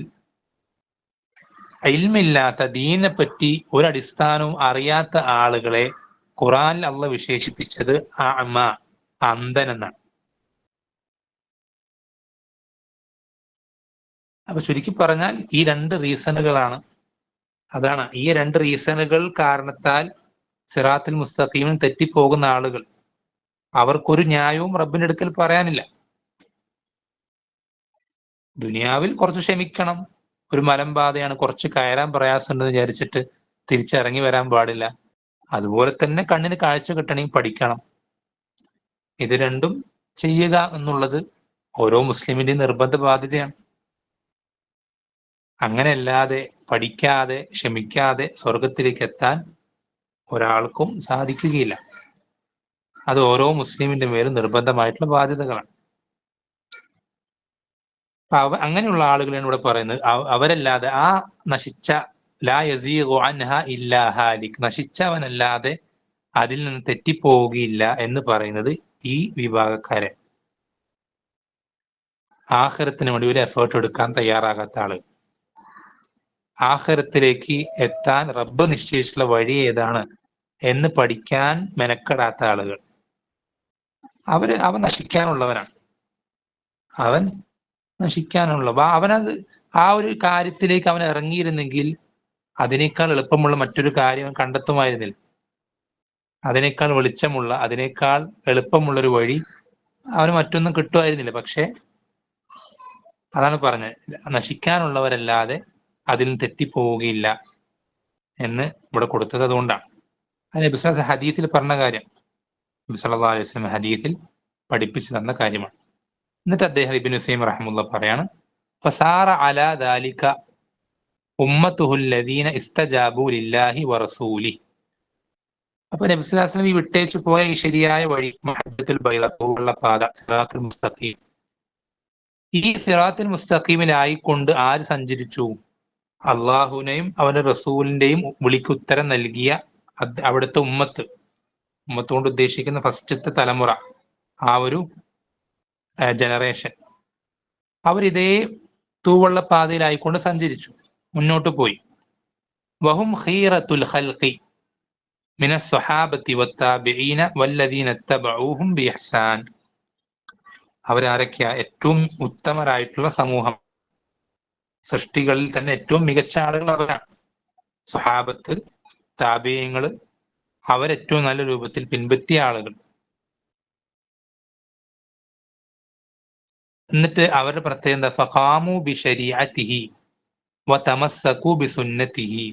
ഇൽമില്ലാത്ത, ദീനിനെ പറ്റി ഒരടിസ്ഥാനവും അറിയാത്ത ആളുകളെ ഖുർആനിൽ അള്ളാഹ് വിശേഷിപ്പിച്ചത് അഅമ, അന്ധൻ എന്നാണ്. അപ്പൊ ചുരുക്കി പറഞ്ഞാൽ ഈ രണ്ട് റീസണുകളാണ്. അതാണ്, ഈ രണ്ട് റീസണുകൾ കാരണത്താൽ സിറാത്തുൽ മുസ്തഖീമിൽ തെറ്റിപ്പോകുന്ന ആളുകൾ, അവർക്കൊരു ന്യായവും റബ്ബിന്റെ അടുക്കൽ പറയാനില്ല. ദുനിയാവിൽ കുറച്ച് ക്ഷമിക്കണം, ഒരു മലമ്പാതയാണ്, കുറച്ച് കയറാൻ പ്രയാസമുണ്ടെന്ന് വിചാരിച്ചിട്ട് തിരിച്ചിറങ്ങി വരാൻ പാടില്ല. അതുപോലെ തന്നെ കണ്ണിന് കാഴ്ച കിട്ടണമെങ്കിൽ പഠിക്കണം. ഇത് രണ്ടും ചെയ്യുക എന്നുള്ളത് ഓരോ മുസ്ലിമിന്റെയും നിർബന്ധ ബാധ്യതയാണ്. അങ്ങനെയല്ലാതെ പഠിക്കാതെ ക്ഷമിക്കാതെ സ്വർഗത്തിലേക്ക് എത്താൻ ഒരാൾക്കും സാധിക്കുകയില്ല. അത് ഓരോ മുസ്ലിമിന്റെ മേലും നിർബന്ധമായിട്ടുള്ള ബാധ്യതകളാണ്. അങ്ങനെയുള്ള ആളുകളാണ് ഇവിടെ പറയുന്നത്. അവരല്ലാതെ ആ നശിച്ച ലാ യസീഗു അൻഹ ഇല്ലാ ഹാലിക്, നശിച്ചവനല്ലാതെ അതിൽ നിന്ന് തെറ്റിപ്പോവുകയില്ല എന്ന് പറയുന്നത് ഈ വിഭാഗക്കാരെ, ആഖിറത്തിന് വേണ്ടി ഒരു എഫേർട്ട് എടുക്കാൻ തയ്യാറാകാത്ത ആള്, ആഖിറത്തിലേക്ക് എത്താൻ റബ്ബ് നിശ്ചയിച്ചിട്ടുള്ള വഴി ഏതാണ് എന്ന് പഠിക്കാൻ മെനക്കെടാത്ത ആളുകൾ, അവൻ നശിക്കാനുള്ളവനാണ്. അവൻ അവനത് ആ ഒരു കാര്യത്തിലേക്ക് അവൻ ഇറങ്ങിയിരുന്നെങ്കിൽ അതിനേക്കാൾ എളുപ്പമുള്ള മറ്റൊരു കാര്യം അവൻ കണ്ടെത്തുമായിരുന്നില്ല. അതിനേക്കാൾ വെളിച്ചമുള്ള, അതിനേക്കാൾ എളുപ്പമുള്ളൊരു വഴി അവന് മറ്റൊന്നും കിട്ടുമായിരുന്നില്ല. പക്ഷെ അതാണ് പറഞ്ഞത്, നശിക്കാനുള്ളവരല്ലാതെ അതിൽ നിന്ന് തെറ്റിപ്പോവുകയില്ല എന്ന് ഇവിടെ കൊടുത്തത് അതുകൊണ്ടാണ്. അത് നബി സല്ലല്ലാഹു ഹദീസിൽ പറഞ്ഞ കാര്യം, നബി സല്ലല്ലാഹു അലൈഹി വസല്ലം ഹദീസിൽ പഠിപ്പിച്ചു തന്ന കാര്യമാണ്. എന്നിട്ട് അദ്ദേഹം ഇബ്നു ഉസൈമീൻ റഹിമഹുല്ലാഹ് പറയാണ്, ഫസാറ അലാ ദാലിക ഉമ്മത്തുഹുൽ ലദീന ഇസ്തജാബു ലില്ലാഹി വറസൂലി. അപ്പൊ നബി സല്ലല്ലാഹു അലൈഹി വസല്ലം ഈ വിട്ടേച്ചു പോയ ഈ ശരിയായ വഴി, മഹജ്ജത്തുൽ ബൈദ പാത, സിറാത്തുൽ മുസ്തഖീം, ഈ സിറാത്തുൽ മുസ്തഖീമിലായിക്കൊണ്ട് ആര് സഞ്ചരിച്ചു? അള്ളാഹുവിനെയും അവന്റെ റസൂലിന്റെയും വിളിക്കുത്തരം നൽകിയ അവിടുത്തെ ഉമ്മത്ത് കൊണ്ട് ഉദ്ദേശിക്കുന്ന ഫസ്റ്റത്തെ തലമുറ, ആ ഒരു ജനറേഷൻ, അവരിതേ തൂവള്ളപ്പാതയിലായിക്കൊണ്ട് സഞ്ചരിച്ചു, മുന്നോട്ട് പോയി. വഹും ഖീറത്തുൽ ഖൽഖി മിനസ് സ്വഹാബത്തി വത്താബിഈന വല്ലദീന തബഊഹും ബിഇഹ്സാൻ. അവരാരൊക്കെയാ? ഏറ്റവും ഉത്തമരായിട്ടുള്ള സമൂഹം, സൃഷ്ടികളിൽ തന്നെ ഏറ്റവും മികച്ച ആളുകൾ അവരാണ്. സ്വഹാബത്ത്, താബിഈങ്ങൾ, അവരേറ്റവും നല്ല രൂപത്തിൽ പിൻപറ്റിയ ആളുകൾ. എന്നിട്ട് അവരുടെ പ്രത്യേകത എന്താ? ഫഖാമു ബിശരീഅതിഹി വതമസ്സകു ബിസുന്നതിഹി.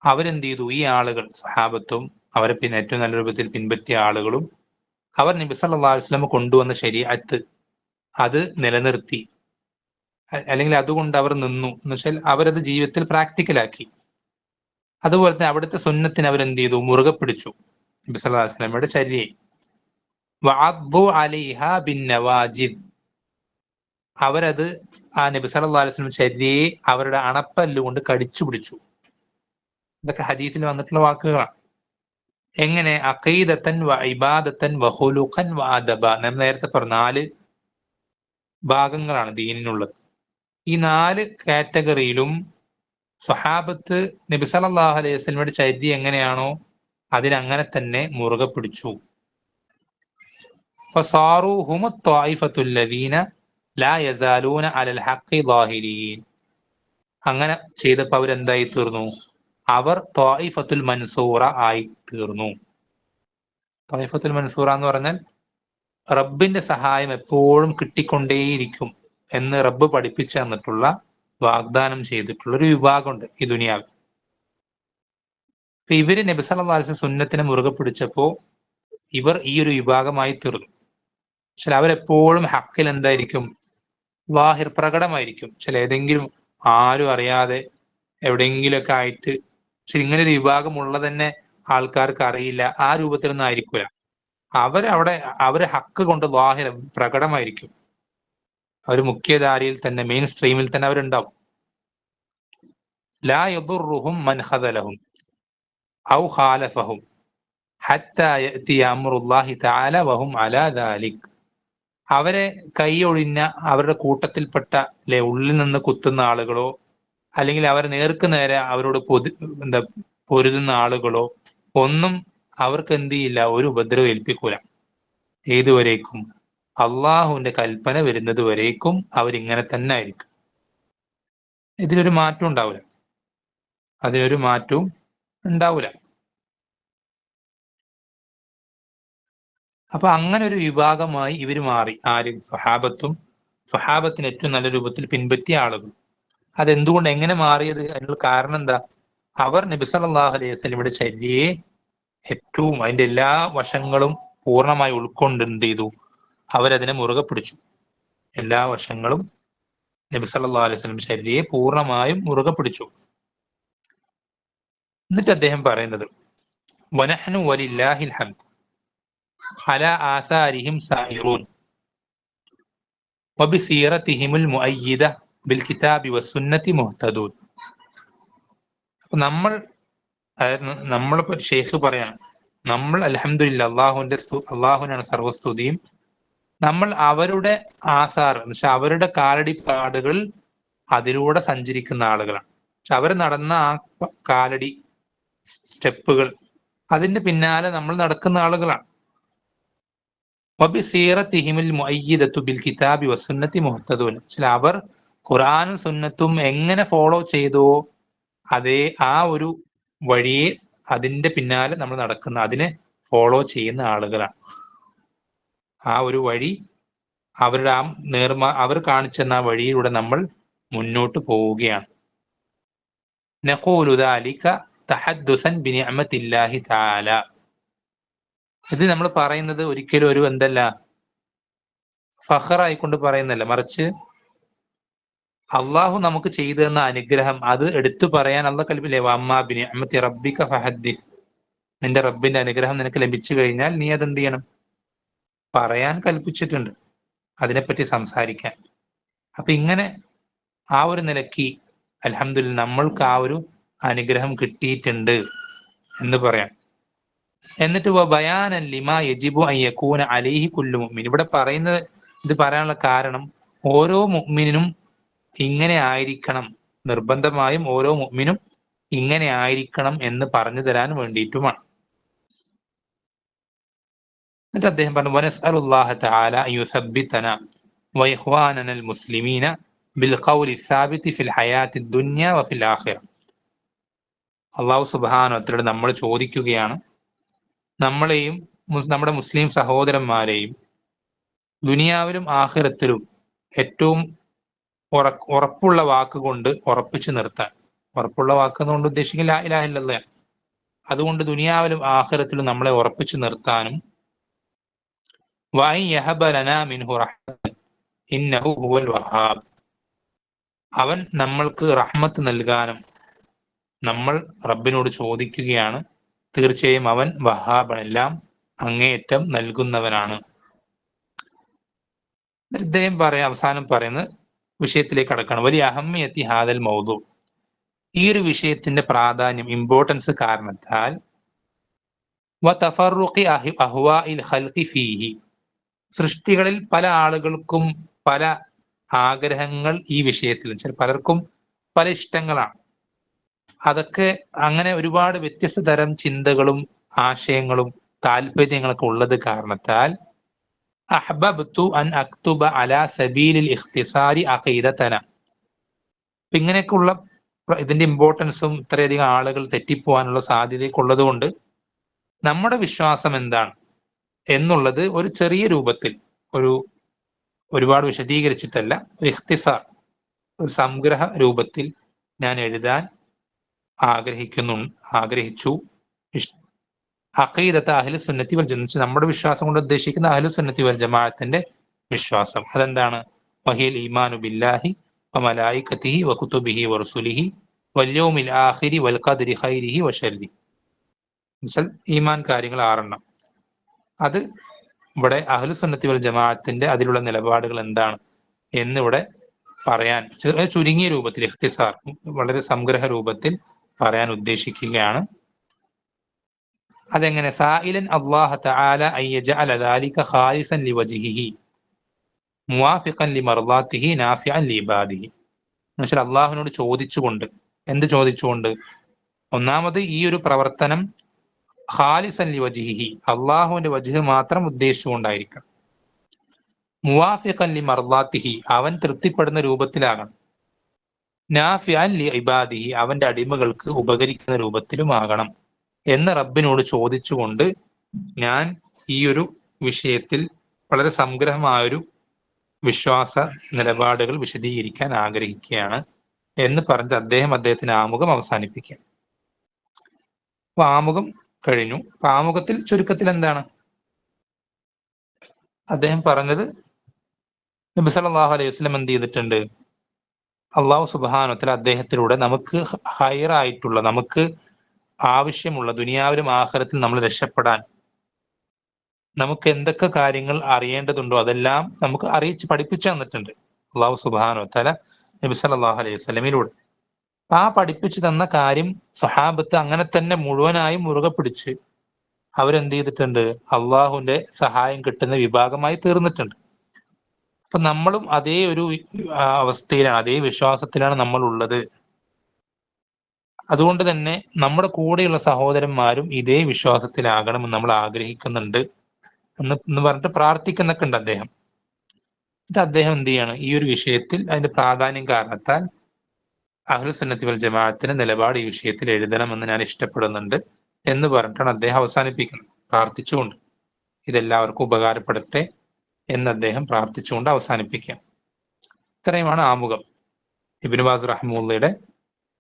അവരെന്ത് ചെയ്തു? ഈ ആളുകൾ, സഹാബത്തും അവരെ പിന്നെ ഏറ്റവും നല്ല രൂപത്തിൽ പിൻപറ്റിയ ആളുകളും, അവർ നബി സല്ലല്ലാഹു അലൈഹി വസല്ലം കൊണ്ടുവന്ന ശരീഅത്ത് അത് നിലനിർത്തി, അല്ലെങ്കിൽ അതുകൊണ്ട് അവർ നിന്നു എന്ന് വെച്ചാൽ അവരത് ജീവിതത്തിൽ പ്രാക്ടിക്കലാക്കി. അതുപോലെ തന്നെ അവിടുത്തെ സുന്നത്തിന് അവരെന്ത് ചെയ്തു? മുറുകെ പിടിച്ചു, നബി സല്ലല്ലാഹു അലൈഹി വസല്ലമയുടെ ചര്യയെ. വഅദ്ദു അലൈഹാ ബിന്നവാജിദ്. അവരത്, ആ നബി സല്ലല്ലാഹു അലൈഹി വസല്ലം ചര്യയെ അവരുടെ അണപ്പല്ലുകൊണ്ട് കടിച്ചു പിടിച്ചു. ഇതൊക്കെ ഹദീസിൽ വന്നിട്ടുള്ള വാക്കുകളാണ്. എങ്ങനെ? അഖീദത്തൻ വ ഇബാദത്തൻ വ ഖുലുഖൻ വ അദബ. നമ്മൾ നേരത്തെ പറഞ്ഞ 4 ഭാഗങ്ങളാണ് ദീനിനുള്ളത്. ഈ 4 കാറ്റഗറിയിലും സ്വഹാബത്ത് നബി സല്ലല്ലാഹു അലൈഹി വസല്ലമയുടെ ചര്യ എങ്ങനെയാണോ അതിനങ്ങനെ തന്നെ മുറുകെ പിടിച്ചു. ഫസാറു ഹുമു ത്വായിഫത്തുൽ ലദീന ലാ യസാലൂന അലൽ ഹഖി ളാഹിരീൻ. അങ്ങനെ ചെയ്തപ്പോൾ അവരെന്തായി തീർന്നു? അവർ ത്വായിഫത്തുൽ മൻസൂറ ആയി തീർന്നു. ത്വായിഫത്തുൽ മൻസൂറ എന്ന് പറഞ്ഞാൽ റബ്ബിന്റെ സഹായം എപ്പോഴും കിട്ടിക്കൊണ്ടേയിരിക്കും എന്ന് റബ്ബ് പഠിപ്പിച്ചു തന്നിട്ടുള്ള, വാഗ്ദാനം ചെയ്തിട്ടുള്ള ഒരു വിഭാഗമുണ്ട് ഈ ദുനിയാവിൽ. അപ്പൊ ഇവര് നബി സല്ലല്ലാഹു അലൈഹി വസല്ലം സുന്നത്തിനെ മുറുകെ പിടിച്ചപ്പോ ഇവർ ഈ ഒരു വിഭാഗമായി തീർന്നു. പക്ഷെ അവരെപ്പോഴും ഹക്കിൽ എന്തായിരിക്കും? ലാഹിർ, പ്രകടമായിരിക്കും. ഏതെങ്കിലും ആരും അറിയാതെ എവിടെയെങ്കിലുമൊക്കെ ആയിട്ട്, പക്ഷെ ഇങ്ങനെ ഒരു വിഭാഗം ഉള്ളത് തന്നെ ആൾക്കാർക്ക് അറിയില്ല, ആ രൂപത്തിലൊന്നും ആയിരിക്കൂല. അവര് ഹക്ക് കൊണ്ട് ലാഹിർ, പ്രകടമായിരിക്കും. അവർ മുഖ്യധാരയിൽ തന്നെ, മെയിൻ സ്ട്രീമിൽ തന്നെ അവരുണ്ടാവും. ലാ യദുർറുഹും മൻ ഖദലഹും ഔ ഖാലഫഹും ഹത്താ യഅതി അംറുല്ലാഹി തആല വഹും അലാ ദാലിക്. അവരെ കൈയൊഴിഞ്ഞ അവരുടെ കൂട്ടത്തിൽപ്പെട്ട, അല്ലെ, ഉള്ളിൽ നിന്ന് കുത്തുന്ന ആളുകളോ, അല്ലെങ്കിൽ അവരെ നേർക്ക് നേരെ അവരോട് പൊരുതുന്ന ആളുകളോ ഒന്നും അവർക്ക് എന്ത് ചെയ്യില്ല, ഒരു ഉപദ്രവം ഏൽപ്പിക്കൂല. ഏതുവരേക്കും? അള്ളാഹുവിന്റെ കൽപ്പന വരുന്നത് വരേക്കും അവരിങ്ങനെ തന്നെ ആയിരിക്കും. ഇതിലൊരു മാറ്റം ഉണ്ടാവില്ല, അതിനൊരു മാറ്റവും ഉണ്ടാവില്ല. അപ്പൊ അങ്ങനെ ഒരു വിഭാഗമായി ഇവർ മാറി. ആരും? സ്വഹാബത്തും സ്വഹാബത്തിന് ഏറ്റവും നല്ല രൂപത്തിൽ പിൻപറ്റിയ ആളുകൾ. അതെന്തുകൊണ്ട്, എങ്ങനെ മാറിയത്? അതിനുള്ള കാരണം എന്താ? അവർ നബി സല്ലല്ലാഹു അലൈഹി വസല്ലമയുടെ ചര്യയെ ഏറ്റവും അതിന്റെ എല്ലാ വശങ്ങളും പൂർണ്ണമായി ഉൾക്കൊണ്ട് എന്ത് ചെയ്തു? അവരതിനെ മുറുകെ പിടിച്ചു. എല്ലാ വശങ്ങളും നബി സല്ലല്ലാഹു അലൈഹി വസല്ലം ചര്യയെ പൂർണ്ണമായും മുറുകെ പിടിച്ചു. എന്നിട്ട് അദ്ദേഹം പറയുന്നത് വനഹ്നു വലില്ലാഹിൽ ഹംദ് അലാ ആസാരിഹിം സായിറൂൻ വബിസീറതിഹിമുൽ മുഅയ്യിദ ബിൽ കിതാബി വസ്സുന്നതി മുഹ്തദൂൻ. അപ്പൊ നമ്മളിപ്പോ ഷെയ്ഖ് പറയാണ്, നമ്മൾ അൽഹംദുലില്ലാ അള്ളാഹുവിനാണ് സർവസ്തുതിയും. നമ്മൾ അവരുടെ ആസാർ എന്ന് വെച്ചാൽ അവരുടെ കാലടിപ്പാടുകൾ അതിലൂടെ സഞ്ചരിക്കുന്ന ആളുകളാണ്. പക്ഷെ അവർ നടന്ന ആ കാലടി സ്റ്റെപ്പുകൾ അതിന്റെ പിന്നാലെ നമ്മൾ നടക്കുന്ന ആളുകളാണ്. വബിസീറതിഹിമുൽ മുഅയ്യിദതു ബിൽ കിതാബി വസ്സുന്നതി മുഹ്തദൂൻ. അവർ ഖുർആനും സുന്നത്തും എങ്ങനെ ഫോളോ ചെയ്തോ അതേ ആ ഒരു വഴിയെ അതിന്റെ പിന്നാലെ നമ്മൾ നടക്കുന്ന, അതിനെ ഫോളോ ചെയ്യുന്ന ആളുകളാണ്. ആ ഒരു വഴി അവരുടെ ആ അവർ കാണിച്ചെന്ന ആ വഴിയിലൂടെ നമ്മൾ മുന്നോട്ട് പോവുകയാണ്. നഖൂലു ദാലിക തഹദ്ദുസൻ ബിനിഅമത്തില്ലാഹി തആല. ഇത് നമ്മൾ പറയുന്നത് ഒരിക്കലും ഒരു എന്തല്ല ഫഖറായിക്കൊണ്ട് പറയുന്നല്ല, മറിച്ച് അള്ളാഹു നമുക്ക് ചെയ്തു തന്ന അനുഗ്രഹം അത് എടുത്തു പറയാൻ അള്ളാഹ് കൽപ്പില്ലേ, വഅമ്മാ ബിനിഅമത്തി റബ്ബിക ഫഹദ്ദിസ്. നിന്റെ റബ്ബിന്റെ അനുഗ്രഹം നിനക്ക് ലഭിച്ചു കഴിഞ്ഞാൽ നീ അതെന്ത് ചെയ്യണം? പറയാൻ കൽപ്പിച്ചിട്ടുണ്ട്, അതിനെപ്പറ്റി സംസാരിക്കാൻ. അപ്പൊ ഇങ്ങനെ ആ ഒരു നിലയ്ക്ക് അൽഹംദുലില്ലാ നമ്മൾക്ക് ആ ഒരു അനുഗ്രഹം കിട്ടിയിട്ടുണ്ട് എന്ന് പറയാം. എന്നിട്ട് ബയാനൻ ലിമാ യജിബു അൻ യകൂന അലൈഹി കുല്ലു മുഅ്മിൻ. ഇവിടെ പറയുന്നത്, ഇത് പറയാനുള്ള കാരണം ഓരോ മുഅ്മിനും ഇങ്ങനെ ആയിരിക്കണം, നിർബന്ധമായും ഓരോ മുഅ്മിനും ഇങ്ങനെ ആയിരിക്കണം എന്ന് പറഞ്ഞു തരാൻ വേണ്ടിയിട്ടുമാണ്. എന്നിട്ട് അദ്ദേഹം പറഞ്ഞു വനസ്അലുല്ലാഹ തആല അൻ യുസബ്ബിതന വഇഖ്വാനന അൽ മുസ്ലിമീന ബിൽ ഖൗലി സാബിതി ഫിൽ ഹയാത്തി ദുനിയ വഫിൽ ആഖിറ. അല്ലാഹു സുബ്ഹാനഹു വ തആല നമ്മൾ ചോദിക്കുകയാണ്, നമ്മളെയും നമ്മുടെ മുസ്ലിം സഹോദരന്മാരെയും ദുനിയാവിലും ആഖിറത്തിലും ഏറ്റവും ഉറപ്പുള്ള വാക്കുകൊണ്ട് ഉറപ്പിച്ചു നിർത്താൻ. ഉറപ്പുള്ള വാക്കുകൊണ്ട് ഉദ്ദേശിക്കുന്ന ലാ ഇലാഹ ഇല്ലല്ലാഹ്. അതുകൊണ്ട് ദുനിയാവിലും ആഖിറത്തിലും നമ്മളെ ഉറപ്പിച്ചു നിർത്താനും വഅൻ യഹബ ലനാ മിൻഹു റഹ്മതൻ ഇന്നഹു ഹുവൽ വഹാബ്. അവൻ നമ്മൾക്ക് റഹ്മത്ത് നൽകാനും നമ്മൾ റബ്ബിനോട് ചോദിക്കുകയാണ്. തീർച്ചയായും അവൻ വഹാബ്, എല്ലാം അങ്ങേയറ്റം നൽകുന്നവനാണ്. ഇദ്ദേഹം അവസാനം പറയുന്നത് വിഷയത്തിലേക്ക് കടക്കണം. വലിയ അഹമ്മിയത്തി ഹാദൽ മൗദു. ഈ ഒരു വിഷയത്തിന്റെ പ്രാധാന്യം, ഇമ്പോർട്ടൻസ് കാരണത്താൽ വതഫറുഖി അഹ്വാഇൽ ഖൽഖി ഫീഹി, സൃഷ്ടികളിൽ പല ആളുകൾക്കും പല ആഗ്രഹങ്ങൾ ഈ വിഷയത്തിൽ, പലർക്കും പല ഇഷ്ടങ്ങളാണ്. അതൊക്കെ അങ്ങനെ ഒരുപാട് വ്യത്യസ്ത തരം ചിന്തകളും ആശയങ്ങളും താല്പര്യങ്ങളൊക്കെ ഉള്ളത് കാരണത്താൽ അഹ്ബബ്തു അൻ അക്തുബ അലാ സബീലിൽ ഇഖ്തിസാരി അഖീദതന. ഇങ്ങനെയൊക്കെയുള്ള ഇതിന്റെ ഇമ്പോർട്ടൻസും ഇത്രയധികം ആളുകൾ തെറ്റിപ്പോവാനുള്ള സാധ്യതയൊക്കെ ഉള്ളതുകൊണ്ട് നമ്മുടെ വിശ്വാസം എന്താണ് എന്നുള്ളത് ഒരു ചെറിയ രൂപത്തിൽ, ഒരുപാട് വിശദീകരിച്ചിട്ടല്ല, ഒരു ഇഖ്തിസാർ, ഒരു സംഗ്രഹ രൂപത്തിൽ ഞാൻ എഴുതാൻ ആഗ്രഹിച്ചു. അഖീദത്ത് അഹ്ലു സുന്നത്തി വൽ ജമാഅത്ത്, നമ്മുടെ വിശ്വാസം കൊണ്ട് ഉദ്ദേശിക്കുന്ന അഹ്ലു സുന്നത്തി വൽ ജമാഅത്തിന്റെ വിശ്വാസം. അതെന്താണ്? വഹിയൽ ഈമാനു ബില്ലാഹി വമലായികതിഹി വകുതുബിഹി വറസുലിഹി വൽയൗമിൽ ആഖിരി വൽ ഖദ്രി ഖൈരിഹി വശർരിഹി. ഈമാൻ കാര്യങ്ങൾ 6. അത് ഇവിടെ അഹ്ലു സുന്നത്തി വൽ ജമാഅത്തിന്റെ അതിലുള്ള നിലപാടുകൾ എന്താണ് എന്നിവിടെ പറയാൻ ചുരുങ്ങിയ രൂപത്തിൽ, ഇഖ്തിസാർ, വളരെ സംഗ്രഹ രൂപത്തിൽ പറയാൻ ഉദ്ദേശിക്കുകയാണ്. അതെങ്ങനെ? സായിലൻ അല്ലാഹ തആല അൻ യജഅല ദാലിക ഖാലിസൻ ലിവജ്ഹിഹി മുവാഫിഖൻ ലിമർളാതിഹി നാഫിഅൻ ലിഇബാദിഹി. എന്നുവെച്ചാൽ അള്ളാഹുവിനോട് ചോദിച്ചുകൊണ്ട്, എന്ത് ചോദിച്ചുകൊണ്ട്? ഒന്നാമത് ഈ ഒരു പ്രവർത്തനം ഖാലിസൻ ലിവജ്ഹിഹി, അള്ളാഹുവിന്റെ വജ്ഹ് മാത്രം ഉദ്ദേശിച്ചുകൊണ്ടായിരിക്കണം. മുവാഫിഖൻ ലിമർളാതിഹി, അവൻ തൃപ്തിപ്പെടുന്ന രൂപത്തിലാകണം. നാഫിഅൻ ലിഇബാദിഹി, അവന്റെ അടിമകൾക്ക് ഉപകരിക്കുന്ന രൂപത്തിലുമാകണം എന്ന് റബ്ബിനോട് ചോദിച്ചുകൊണ്ട് ഞാൻ ഈ ഒരു വിഷയത്തിൽ വളരെ സംഗ്രഹമായൊരു വിശ്വാസ നിലപാടുകൾ വിശദീകരിക്കാൻ ആഗ്രഹിക്കുകയാണ് എന്ന് പറഞ്ഞ് അദ്ദേഹത്തിന് ആമുഖം അവസാനിപ്പിക്കാം. അപ്പൊ ആമുഖം കഴിഞ്ഞു. അപ്പൊ ആമുഖത്തിൽ ചുരുക്കത്തിൽ എന്താണ് അദ്ദേഹം പറഞ്ഞത്? നബി സല്ലല്ലാഹു അലൈഹി വസല്ലം എന്ത് ചെയ്തിട്ടുണ്ട്? അള്ളാഹു സുബ്ഹാനഹു വ തആല അദ്ദേഹത്തിലൂടെ നമുക്ക് ഹൈറായിട്ടുള്ള, നമുക്ക് ആവശ്യമുള്ള ദുനിയാവിലും ആഖിറത്തിൽ നമ്മൾ രക്ഷപ്പെടാൻ നമുക്ക് എന്തൊക്കെ കാര്യങ്ങൾ അറിയേണ്ടതുണ്ടോ അതെല്ലാം നമുക്ക് അറിയിച്ച് പഠിപ്പിച്ചു തന്നിട്ടുണ്ട് അള്ളാഹു സുബ്ഹാനഹു വ തആല നബി സല്ലല്ലാഹു അലൈഹി വസല്ലമയിലൂടെ. ആ പഠിപ്പിച്ചു തന്ന കാര്യം സഹാബത്ത് അങ്ങനെ തന്നെ മുഴുവനായും മുറുകെ പിടിച്ച് അവരെന്ത് ചെയ്തിട്ടുണ്ട്? അള്ളാഹുവിന്റെ സഹായം കിട്ടുന്ന വിഭാഗമായി തീർന്നിട്ടുണ്ട്. അപ്പൊ നമ്മളും അതേ ഒരു അവസ്ഥയിലാണ്, അതേ വിശ്വാസത്തിലാണ് നമ്മൾ ഉള്ളത്. അതുകൊണ്ട് തന്നെ നമ്മുടെ കൂടെയുള്ള സഹോദരന്മാരും ഇതേ വിശ്വാസത്തിലാകണമെന്ന് നമ്മൾ ആഗ്രഹിക്കുന്നുണ്ട് എന്ന് പറഞ്ഞിട്ട് പ്രാർത്ഥിക്കുന്നൊക്കെ ഉണ്ട് അദ്ദേഹം. എന്നിട്ട് അദ്ദേഹം എന്ത് ചെയ്യാണ്? ഈ ഒരു വിഷയത്തിൽ അതിന്റെ പ്രാധാന്യം കാരണത്താൽ അഹ്ലുസുന്നത്തി വൽ ജമാഅത്തിന്റെ നിലപാട് ഈ വിഷയത്തിൽ എഴുതണമെന്ന് ഞാൻ ഇഷ്ടപ്പെടുന്നുണ്ട് എന്ന് പറഞ്ഞിട്ടാണ് അദ്ദേഹം അവസാനിപ്പിക്കുന്നത്, പ്രാർത്ഥിച്ചുകൊണ്ട്. ഇതെല്ലാവർക്കും ഉപകാരപ്പെടട്ടെ എന്ന് അദ്ദേഹം പ്രാർത്ഥിച്ചുകൊണ്ട് അവസാനിപ്പിക്കാം. ഇത്രയുമാണ് ആമുഖം. ഇബ്നു ബാസ് റഹ്മത്തുള്ളാഹിയുടെ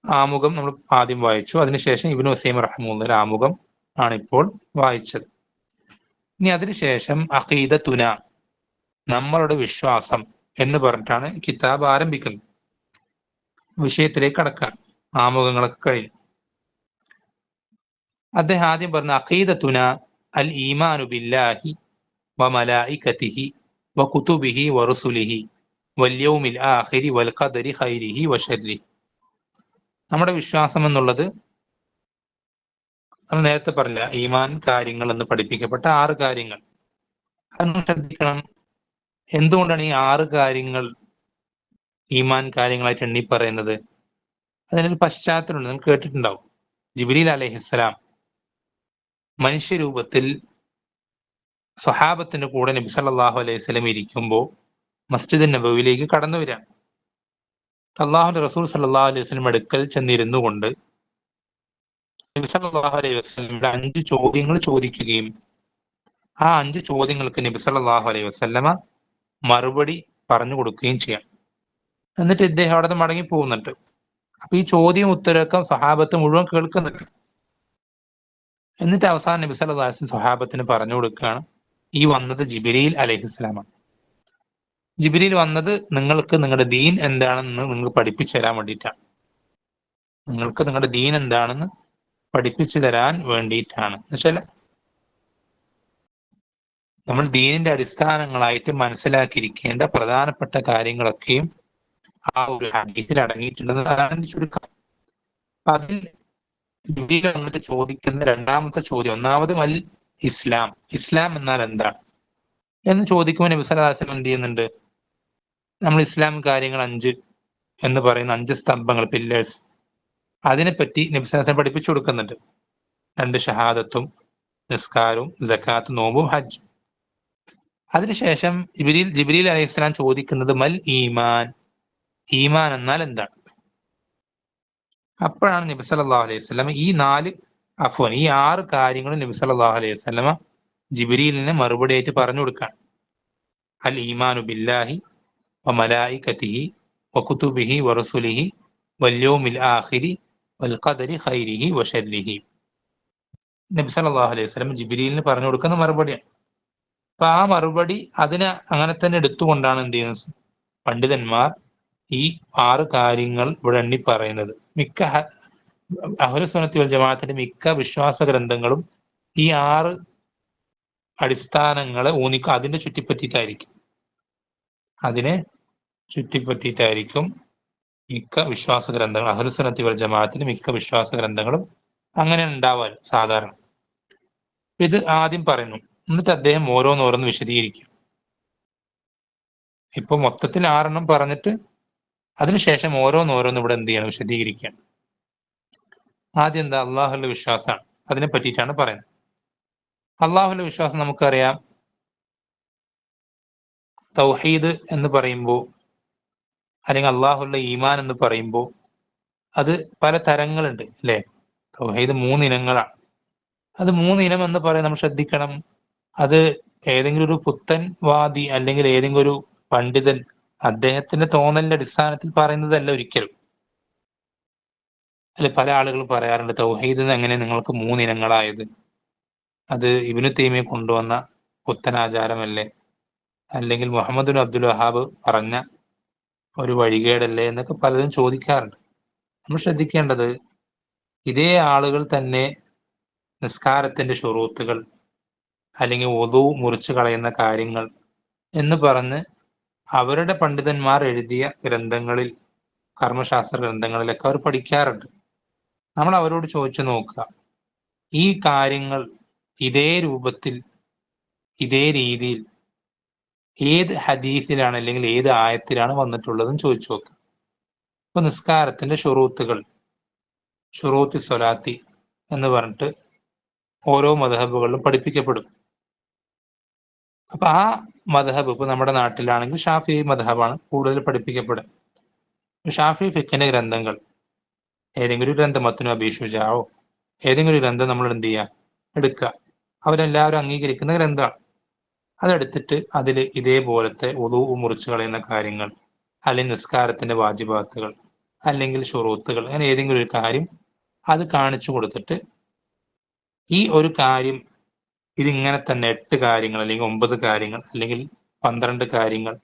ആമുഖം നമ്മൾ ആദ്യം വായിച്ചു. അതിനുശേഷം ഇബ്നു ഉസൈമീൻ റഹ്മത്തുള്ളാഹിയുടെ ആമുഖം ആണ് ഇപ്പോൾ വായിച്ചത്. ഇനി അതിനുശേഷം അഖീദത്തുന, നമ്മളുടെ വിശ്വാസം എന്ന് പറഞ്ഞിട്ടാണ് കിതാബ് ആരംഭിക്കുന്നത്. വിഷയത്തിലേക്ക് കടക്കാൻ ആമുഖങ്ങളൊക്കെ കഴിഞ്ഞു. അദ്ദേഹം ആദ്യം പറഞ്ഞ അഖീദത്തുന അൽ ഈമാനു ബില്ലാഹി വ മലായികതിഹി വ കുതുബിഹി വ റുസുലിഹി വൽ യൗമിൽ ആഖിരി വൽ ഖദരി ഖൈരിഹി വ ശർരിഹി. നമ്മുടെ വിശ്വാസം എന്നുള്ളത് നമ്മൾ നേരത്തെ പറഞ്ഞില്ല, ഈമാൻ കാര്യങ്ങൾ എന്ന് പഠിപ്പിക്കപ്പെട്ട 6 കാര്യങ്ങൾ. അത് ശ്രദ്ധിക്കണം. എന്തുകൊണ്ടാണ് ഈ 6 കാര്യങ്ങൾ ഈമാൻ കാര്യങ്ങളായിട്ട് എണ്ണി പറയുന്നത്? അതിനൊരു പശ്ചാത്തലമുണ്ട്, നിങ്ങൾ കേട്ടിട്ടുണ്ടാവും. ജിബ്രീൽ അലൈഹിസ്സലാം മനുഷ്യരൂപത്തിൽ സ്വഹാബത്തിന്റെ കൂടെ നബി സല്ലല്ലാഹു അലൈഹി വസല്ലം ഇരിക്കുമ്പോൾ മസ്ജിദ് നബവിയിലേക്ക് കടന്നു വരികയാണ്. അള്ളാഹുന്റെ റസൂൽ സല്ലല്ലാഹു അലൈഹി വസല്ലം അടുക്കൽ ചെന്നിരുന്നു കൊണ്ട് നബി സല്ലല്ലാഹു അലൈഹി വസല്ലമയുടെ 5 ചോദ്യങ്ങൾ ചോദിക്കുകയും ആ 5 ചോദ്യങ്ങൾക്ക് നബി സല്ലല്ലാഹു അലൈഹി വസല്ലമ മറുപടി പറഞ്ഞു കൊടുക്കുകയും ചെയ്യാം. എന്നിട്ട് ഇദ്ദേഹം അവിടെ നിന്ന് മടങ്ങി പോകുന്നുണ്ട്. അപ്പൊ ഈ ചോദ്യം ഉത്തരക്കം സഹാബത്ത് മുഴുവൻ കേൾക്കുന്നുണ്ട്. എന്നിട്ട് അവസാനം നബി സല്ലല്ലാഹു അലൈഹി വസല്ലം സഹാബത്തിന് പറഞ്ഞു കൊടുക്കുകയാണ്, ഈ വന്നത് ജിബ്രീൽ അലൈഹിസ്സലാമാണ്. ജിബ്രീൽ വന്നത് നിങ്ങൾക്ക് നിങ്ങളുടെ ദീൻ എന്താണെന്ന് നിങ്ങൾക്ക് പഠിപ്പിച്ചു തരാൻ വേണ്ടിയിട്ടാണ്. നിങ്ങൾക്ക് നിങ്ങളുടെ ദീൻ എന്താണെന്ന് പഠിപ്പിച്ചു തരാൻ വേണ്ടിയിട്ടാണ്. എന്നുവെച്ചാൽ നമ്മൾ ദീനിന്റെ അടിസ്ഥാനങ്ങളായിട്ട് മനസ്സിലാക്കിയിരിക്കേണ്ട പ്രധാനപ്പെട്ട കാര്യങ്ങളൊക്കെയും ആ ഒരു ഹദീസിൽ അടങ്ങിയിട്ടുണ്ടെന്ന് അതാണ് ചുരുക്കം. അതിൽ ജിബ്രീൽ വന്നിട്ട് ചോദിക്കുന്ന രണ്ടാമത്തെ ചോദ്യം, ഒന്നാമത് അൽ ഇസ്ലാം, ഇസ്ലാം എന്നാൽ എന്താണ് എന്ന് ചോദിക്കുമ്പോൾ നബി സല്ലല്ലാഹു അലൈഹി വസല്ലം എന്ത് ചെയ്യുന്നുണ്ട്? നമ്മൾ ഇസ്ലാം കാര്യങ്ങൾ 5 എന്ന് പറയുന്ന 5 സ്തംഭങ്ങൾ, പില്ലേഴ്സ്, അതിനെപ്പറ്റി നബി സല്ലല്ലാഹു അലൈഹി വസല്ലം പഠിപ്പിച്ചു കൊടുക്കുന്നുണ്ട്. 2 ഷഹാദത്തും നിസ്കാരവും സകാത്തും നോമ്പും ഹജ്ജ്. അതിനുശേഷം ജിബ്രീൽ അലൈഹിസ്സലാം ചോദിക്കുന്നത് മൽ ഈമാൻ, ഈമാൻ എന്നാൽ എന്താണ്? അപ്പോഴാണ് നബി സല്ലല്ലാഹു അലൈഹി വസല്ലം ഈ 6 കാര്യങ്ങളും നബി സല്ലല്ലാഹു അലൈഹി വസല്ലമ ജിബ്രീലിനെ മറുപടിയായിട്ട് പറഞ്ഞു കൊടുക്കാൻ. അൽ ഈമാനു ബില്ലാഹി വ മലായികതിഹി വ കുതുബിഹി വ റസുലിഹി വൽ യൗമിൽ ആഖിരി വൽ ഖദരി ഖൈരിഹി വ ശർരിഹി. നബി സല്ലല്ലാഹു അലൈഹി വസല്ലം ജിബ്രീലിന് പറഞ്ഞു കൊടുക്കുന്ന മറുപടിയാണ്. അപ്പൊ ആ മറുപടി അതിനെ അങ്ങനെ തന്നെ എടുത്തുകൊണ്ടാണ് എന്ത് ചെയ്യുന്നത്? പണ്ഡിതന്മാർ ഈ 6 കാര്യങ്ങൾ ഇവിടെ എണ്ണി പറയുന്നത്. മിക്ക അഹ്ലുസുന്നത്തി വൽ ജമാഅത്തിന്റെ മിക്ക വിശ്വാസ ഗ്രന്ഥങ്ങളും ഈ 6 അടിസ്ഥാനങ്ങളെ അതിനെ ചുറ്റിപ്പറ്റിയിട്ടായിരിക്കും മിക്ക വിശ്വാസ ഗ്രന്ഥങ്ങൾ, അഹ്ലുസുന്നത്തി വൽ ജമാഅത്തിന്റെ മിക്ക വിശ്വാസ ഗ്രന്ഥങ്ങളും അങ്ങനെ ഉണ്ടാവാൻ സാധാരണ. ഇത് ആദ്യം പറയുന്നു, എന്നിട്ട് അദ്ദേഹം ഓരോന്നോരോന്ന് വിശദീകരിക്കും. ഇപ്പൊ മൊത്തത്തിൽ 6 പറഞ്ഞിട്ട് അതിനുശേഷം ഓരോന്നോരോന്ന് ഇവിടെ എന്ത് ചെയ്യണം? വിശദീകരിക്കുകയാണ്. ആദ്യം എന്താ? അള്ളാഹുവിന്റെ വിശ്വാസമാണ്. അതിനെ പറ്റിയിട്ടാണ് പറയുന്നത്. അള്ളാഹുവിന്റെ വിശ്വാസം നമുക്കറിയാം. തൗഹീദ് എന്ന് പറയുമ്പോൾ അല്ലെങ്കിൽ അള്ളാഹുവിന്റെ ഈമാൻ എന്ന് പറയുമ്പോൾ അത് പല തരങ്ങളുണ്ട്, അല്ലെ? തൗഹീദ് 3 ഇനങ്ങളാണ്. അത് 3 ഇനം എന്ന് പറയാൻ നമ്മൾ ശ്രദ്ധിക്കണം. അത് ഏതെങ്കിലും ഒരു പുത്തൻ വാദി അല്ലെങ്കിൽ ഏതെങ്കിലും ഒരു പണ്ഡിതൻ അദ്ദേഹത്തിന്റെ തോന്നലിന്റെ അടിസ്ഥാനത്തിൽ പറയുന്നതല്ല ഒരിക്കലും. അല്ല, പല ആളുകൾ പറയാറുണ്ട് തൗഹീദ് എങ്ങനെ നിങ്ങൾക്ക് മൂന്നിനങ്ങളായത്, അത് ഇബ്നു തൈമിയ കൊണ്ടുവന്ന പുത്തനാചാരമല്ലേ, അല്ലെങ്കിൽ മുഹമ്മദ് അബ്ദുൽ വഹാബ് പറഞ്ഞ ഒരു വഴികേടല്ലേ എന്നൊക്കെ പലരും ചോദിക്കാറുണ്ട്. നമ്മൾ ശ്രദ്ധിക്കേണ്ടത്, ഇതേ ആളുകൾ തന്നെ നിസ്കാരത്തിന്റെ ഷുറൂത്തുകൾ അല്ലെങ്കിൽ വുളു മുറിച്ചു കളയുന്ന കാര്യങ്ങൾ എന്ന് പറഞ്ഞ് അവരുടെ പണ്ഡിതന്മാർ എഴുതിയ ഗ്രന്ഥങ്ങളിൽ, കർമ്മശാസ്ത്ര ഗ്രന്ഥങ്ങളിലൊക്കെ അവർ പഠിക്കാറുണ്ട്. നമ്മൾ അവരോട് ചോദിച്ചു നോക്കുക, ഈ കാര്യങ്ങൾ ഇതേ രൂപത്തിൽ ഇതേ രീതിയിൽ ഏത് ഹദീസിലാണ് അല്ലെങ്കിൽ ഏത് ആയത്തിലാണ് വന്നിട്ടുള്ളതെന്ന് ചോദിച്ചു നോക്കുക. ഇപ്പൊ നിസ്കാരത്തിന്റെ ഷുറൂത്തുകൾ, ഷുറൂത്തി സ്വലാത്തി എന്ന് പറഞ്ഞിട്ട് ഓരോ മദ്ഹബുകളിലും പഠിപ്പിക്കപ്പെടും. അപ്പൊ ആ മദ്ഹബ് ഇപ്പൊ നമ്മുടെ നാട്ടിലാണെങ്കിൽ ഷാഫി മദ്ഹബാണ് കൂടുതൽ പഠിപ്പിക്കപ്പെടുക. ഷാഫി ഫിഖിന്റെ ഗ്രന്ഥങ്ങൾ, ഏതെങ്കിലും ഒരു ഗ്രന്ഥം, മത്നു അബീ ശുജാഓ ഏതെങ്കിലും ഒരു ഗ്രന്ഥം നമ്മൾ എന്ത് ചെയ്യുക, എടുക്കുക. അവരെല്ലാവരും അംഗീകരിക്കുന്ന ഗ്രന്ഥമാണ്. അതെടുത്തിട്ട് അതിൽ ഇതേപോലത്തെ വുളൂ മുറിച്ചു കളയുന്ന കാര്യങ്ങൾ, അല്ലെങ്കിൽ നിസ്കാരത്തിന്റെ വാജിബാത്തുകൾ, അല്ലെങ്കിൽ ഷുറൂത്തുകൾ, അങ്ങനെ ഏതെങ്കിലും ഒരു കാര്യം അത് കാണിച്ചു കൊടുത്തിട്ട് ഈ ഒരു കാര്യം ഇതിങ്ങനെ തന്നെ 8 കാര്യങ്ങൾ അല്ലെങ്കിൽ 9 കാര്യങ്ങൾ അല്ലെങ്കിൽ 12 കാര്യങ്ങൾ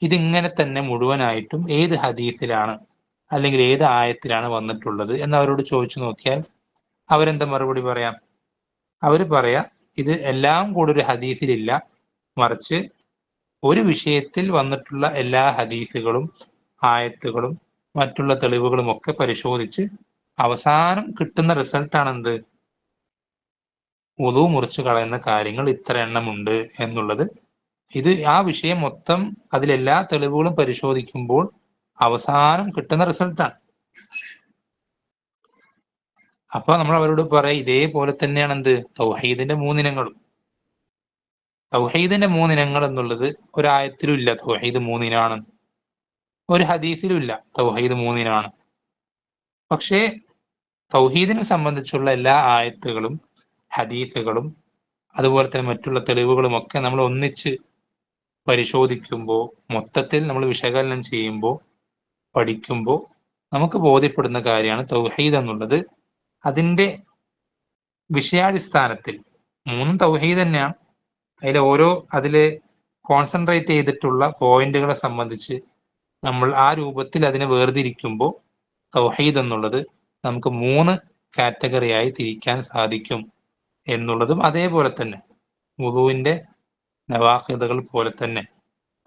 ഇതിങ്ങനെ തന്നെ മുഴുവനായിട്ടും ഏത് ഹദീസിലാണ് അല്ലെങ്കിൽ ഏത് ആയത്തിലാണ് വന്നിട്ടുള്ളത് എന്ന് അവരോട് ചോദിച്ചു നോക്കിയാൽ അവരെന്താ മറുപടി പറയാം? അവർ പറയാ, ഇത് എല്ലാം കൂടെ ഒരു ഹദീസിലില്ല, മറിച്ച് ഒരു വിഷയത്തിൽ വന്നിട്ടുള്ള എല്ലാ ഹദീസുകളും ആയത്തുകളും മറ്റുള്ള തെളിവുകളും ഒക്കെ പരിശോധിച്ച് അവസാനം കിട്ടുന്ന റിസൾട്ടാണ് എന്ത്? വുളു മുറിച്ചു കളയുന്ന കാര്യങ്ങൾ ഇത്ര എണ്ണമുണ്ട് എന്നുള്ളത്. ഇത് ആ വിഷയം മൊത്തം അതിലെല്ലാ തെളിവുകളും പരിശോധിക്കുമ്പോൾ അവസാനം കിട്ടുന്ന റിസൾട്ടാണ്. അപ്പൊ നമ്മൾ അവരോട് പറയാം, ഇതേപോലെ തന്നെയാണ് എന്ത് തൗഹീദിന്റെ മൂന്നിനങ്ങളും. തൗഹീദിന്റെ മൂന്നിനങ്ങൾ എന്നുള്ളത് ഒരായത്തിലും ഇല്ല തൗഹീദ് മൂന്നിനാണ്, ഒരു ഹദീസിലും ഇല്ല തൗഹീദ് മൂന്നിനാണ്. പക്ഷേ തൗഹീദിനെ സംബന്ധിച്ചുള്ള എല്ലാ ആയത്തുകളും ഹദീസുകളും അതുപോലെ തന്നെ മറ്റുള്ള തെളിവുകളും ഒക്കെ നമ്മൾ ഒന്നിച്ച് പരിശോധിക്കുമ്പോൾ, മൊത്തത്തിൽ നമ്മൾ വിശകലനം ചെയ്യുമ്പോൾ, പഠിക്കുമ്പോൾ നമുക്ക് ബോധ്യപ്പെടുന്ന കാര്യമാണ് തൗഹീദ് എന്നുള്ളത്. അതിൻ്റെ വിഷയാടിസ്ഥാനത്തിൽ മൂന്നും തൗഹീദ് തന്നെയാണ്. അതിൽ കോൺസെൻട്രേറ്റ് ചെയ്തിട്ടുള്ള പോയിന്റുകളെ സംബന്ധിച്ച് നമ്മൾ ആ രൂപത്തിൽ അതിനെ വേർതിരിക്കുമ്പോൾ തൗഹീദ് എന്നുള്ളത് നമുക്ക് 3 കാറ്റഗറിയായി തിരിക്കാൻ സാധിക്കും എന്നുള്ളതും അതേപോലെ തന്നെ വുളൂവിന്റെ നവാഖിദുകൾ പോലെ തന്നെ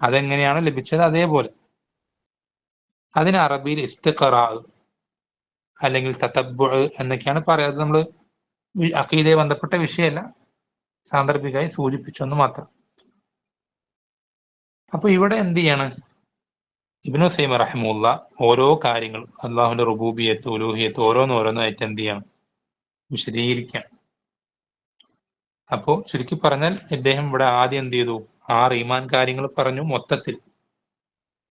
അതെങ്ങനെയാണ് ലഭിച്ചത് അതേപോലെ. അതിന് അറബിയിൽ ഇസ്തിഖറാ അല്ലെങ്കിൽ തതബ്ബു എന്നൊക്കെയാണ് പറയുന്നത്. നമ്മൾ അഖീദയെ ബന്ധപ്പെട്ട വിഷയമല്ല, സാന്ദർഭികമായി സൂചിപ്പിച്ചെന്ന് മാത്രം. അപ്പൊ ഇവിടെ എന്ത് ചെയ്യാണ് ഇബ്നു ഉസൈമീൻ റഹിമഹുല്ലാ ഓരോ കാര്യങ്ങൾ അള്ളാഹുവിന്റെ റുബൂബിയത്ത് ഉലൂഹിയത്ത് ഓരോന്നോരോന്നായിട്ട് എന്ത് ചെയ്യണം, വിശദീകരിക്കണം. അപ്പോ ചുരുക്കി പറഞ്ഞാൽ ഇദ്ദേഹം ഇവിടെ ആദ്യം എന്ത് ചെയ്തു, 6 ഈമാൻ കാര്യങ്ങൾ പറഞ്ഞു മൊത്തത്തിൽ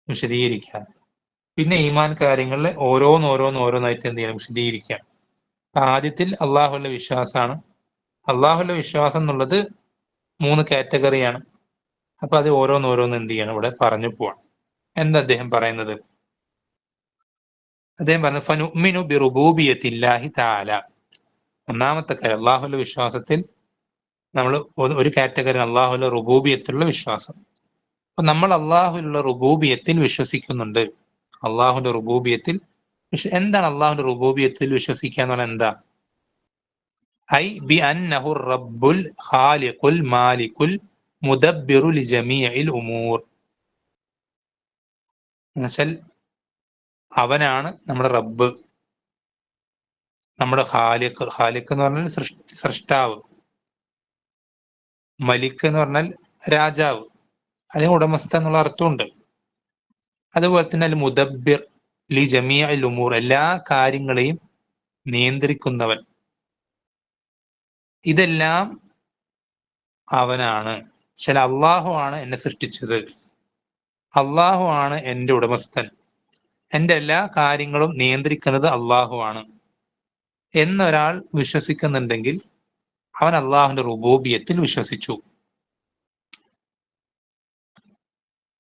വിശദീകരിക്കാൻ. പിന്നെ ഈമാൻ കാര്യങ്ങളിൽ ഓരോന്നോരോന്നായിട്ട് എന്ത് ചെയ്യണം, വിശദീകരിക്കാം. ആദ്യത്തിൽ അള്ളാഹുവിന്റെ വിശ്വാസമാണ്. അള്ളാഹുവിന്റെ വിശ്വാസം എന്നുള്ളത് 3 കാറ്റഗറിയാണ്. അപ്പൊ അത് ഓരോന്നോരോന്ന് എന്ത് ചെയ്യണം, ഇവിടെ പറഞ്ഞു പോവാം. എന്താ അദ്ദേഹം പറയുന്നത്? അദ്ദേഹം പറഞ്ഞു, ഫനുഅ്മിനു ബിറുബൂബിയത്തില്ലാഹി തആല. ഒന്നാമത്തെ കാര്യം അള്ളാഹുവിന്റെ വിശ്വാസത്തിൽ നമ്മൾ ഒരു കാറ്റഗറി അള്ളാഹുവിന്റെ റുബൂബിയത്തിലുള്ള വിശ്വാസം. അപ്പൊ നമ്മൾ അള്ളാഹുവിലുള്ള റുബൂബിയത്തിൽ വിശ്വസിക്കുന്നുണ്ട്. അള്ളാഹുവിന്റെ റുബൂബിയത്തിൽ എന്താണ് അള്ളാഹുവിന്റെ റുബൂബിയത്തിൽ വിശ്വസിക്കുക എന്ന് പറഞ്ഞാൽ എന്താ? ഐ ബി അന്നഹു റബ്ബുൽ ഖാലിഖുൽ മാലികുൽ മുദബ്ബിറു ലിജമീഇൽ ഉമൂർ. എന്നുവെച്ചാൽ അവനാണ് നമ്മുടെ റബ്ബ്, നമ്മുടെ ഖാലിഖ്. ഖാലിഖ് എന്ന് പറഞ്ഞാൽ സൃഷ്ടാവ്, മലിക് എന്ന് പറഞ്ഞാൽ രാജാവ്, അതിന് ഉടമസ്ഥ എന്നുള്ള അർത്ഥമുണ്ട്. അതുപോലെ തന്നെ അൽ മുദബ്ബിർ ലി ജമീഇൽ ഉമൂർ, എല്ലാ കാര്യങ്ങളെയും നിയന്ത്രിക്കുന്നവൻ. ഇതെല്ലാം അവനാണ്. ചില അള്ളാഹു ആണ് എന്നെ സൃഷ്ടിച്ചത്, അള്ളാഹു ആണ് എൻ്റെ ഉടമസ്ഥൻ, എൻ്റെ എല്ലാ കാര്യങ്ങളും നിയന്ത്രിക്കുന്നത് അള്ളാഹു ആണ് എന്നൊരാൾ വിശ്വസിക്കുന്നുണ്ടെങ്കിൽ അവൻ അള്ളാഹുവിന്റെ റുബൂബിയത്തിൽ വിശ്വസിച്ചു.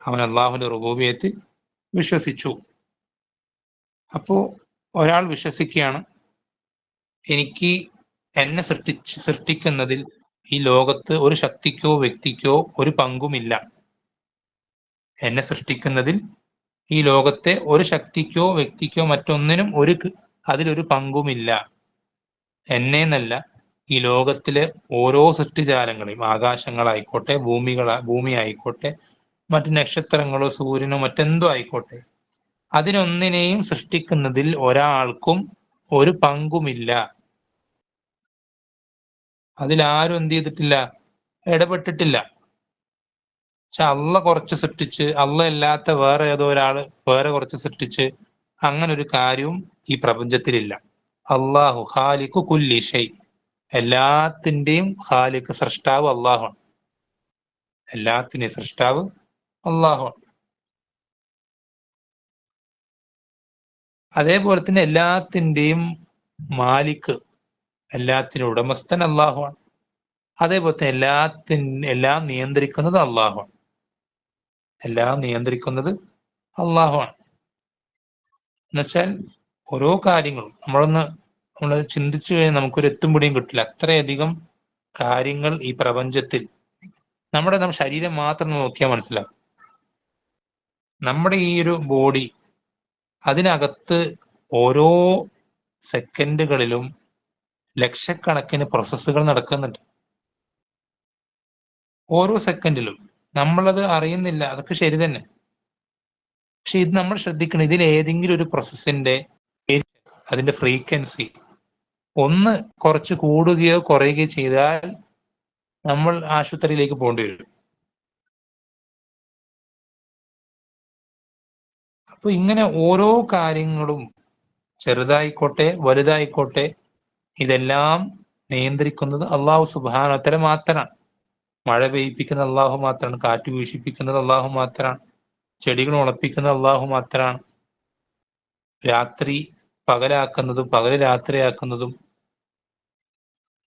അവൻ അള്ളാഹുവിന്റെ റുബൂബിയത്തിൽ വിശ്വസിച്ചു. അപ്പോ ഒരാൾ വിശ്വസിക്കുകയാണ് എനിക്ക് എന്നെ സൃഷ്ടിക്കുന്നതിൽ ഈ ലോകത്ത് ഒരു ശക്തിക്കോ വ്യക്തിക്കോ ഒരു പങ്കുമില്ല. എന്നെ സൃഷ്ടിക്കുന്നതിൽ ഈ ലോകത്തെ ഒരു ശക്തിക്കോ വ്യക്തിക്കോ മറ്റൊന്നിനും അതിലൊരു പങ്കുമില്ല. എന്നെ എന്നല്ല, ഈ ലോകത്തിലെ ഓരോ സൃഷ്ടിജാലങ്ങളെയും, ആകാശങ്ങളായിക്കോട്ടെ, ഭൂമി ആയിക്കോട്ടെ, മറ്റ് നക്ഷത്രങ്ങളോ സൂര്യനോ മറ്റെന്തോ ആയിക്കോട്ടെ, അതിനൊന്നിനെയും സൃഷ്ടിക്കുന്നതിൽ ഒരാൾക്കും ഒരു പങ്കുമില്ല. അതിലാരും എന്ത് ചെയ്തിട്ടില്ല? ഇടപെട്ടിട്ടില്ല. പക്ഷെ അള്ള കുറച്ച് സൃഷ്ടിച്ച്, അള്ള അല്ലാത്ത വേറെ ഏതോ ഒരാള് വേറെ കുറച്ച് സൃഷ്ടിച്ച്, അങ്ങനെ ഒരു കാര്യവും ഈ പ്രപഞ്ചത്തിലില്ല. അള്ളാഹു ഖാലിഖു കുല്ലി ഷൈ, എല്ലാത്തിൻ്റെയും ഖാലിഖ്, സൃഷ്ടാവ് അള്ളാഹുവാണ്. എല്ലാത്തിൻ്റെയും സൃഷ്ടാവ് അള്ളാഹുവാണ്. അതേപോലെ തന്നെ എല്ലാത്തിൻ്റെയും മാലിക്, എല്ലാത്തിനും ഉടമസ്ഥൻ അള്ളാഹുവാണ്. അതേപോലെ തന്നെ എല്ലാം നിയന്ത്രിക്കുന്നത് അള്ളാഹുവാണ്. എല്ലാം നിയന്ത്രിക്കുന്നത് അള്ളാഹുവാണ്. എന്നുവെച്ചാൽ ഓരോ കാര്യങ്ങളും നമ്മൾ ചിന്തിച്ചു കഴിഞ്ഞാൽ നമുക്കൊരു എത്തും പിടിയും കിട്ടില്ല. അത്രയധികം കാര്യങ്ങൾ ഈ പ്രപഞ്ചത്തിൽ. നമ്മുടെ ശരീരം മാത്രം നോക്കിയാൽ മനസ്സിലാവും. നമ്മുടെ ഈ ഒരു ബോഡി, അതിനകത്ത് ഓരോ സെക്കൻഡുകളിലും ലക്ഷക്കണക്കിന് പ്രോസസ്സുകൾ നടക്കുന്നുണ്ട്. ഓരോ സെക്കൻഡിലും നമ്മളത് അറിയുന്നില്ല. അതൊക്കെ ശരി തന്നെ. പക്ഷെ ഇത് നമ്മൾ ശ്രദ്ധിക്കണം, ഇതിൽ ഏതെങ്കിലും ഒരു പ്രോസസ്സിന്റെ അതിന്റെ ഫ്രീക്വൻസി ഒന്ന് കുറച്ച് കൂടുകയോ കുറയുകയോ ചെയ്താൽ നമ്മൾ ആശുപത്രിയിലേക്ക് പോകേണ്ടി വരും. അപ്പൊ ഇങ്ങനെ ഓരോ കാര്യങ്ങളും, ചെറുതായിക്കോട്ടെ വലുതായിക്കോട്ടെ, ഇതെല്ലാം നിയന്ത്രിക്കുന്നത് അള്ളാഹു സുബ്ഹാനഹു വ തആല മാത്രമാണ്. മഴ പെയ്യിപ്പിക്കുന്നത് അള്ളാഹു മാത്രമാണ്. കാറ്റ് വീശിപ്പിക്കുന്നത് അള്ളാഹു മാത്രമാണ്. ചെടികൾ മുളപ്പിക്കുന്നത് അള്ളാഹു മാത്രമാണ്. രാത്രി പകലാക്കുന്നതും പകല് രാത്രിയാക്കുന്നതും,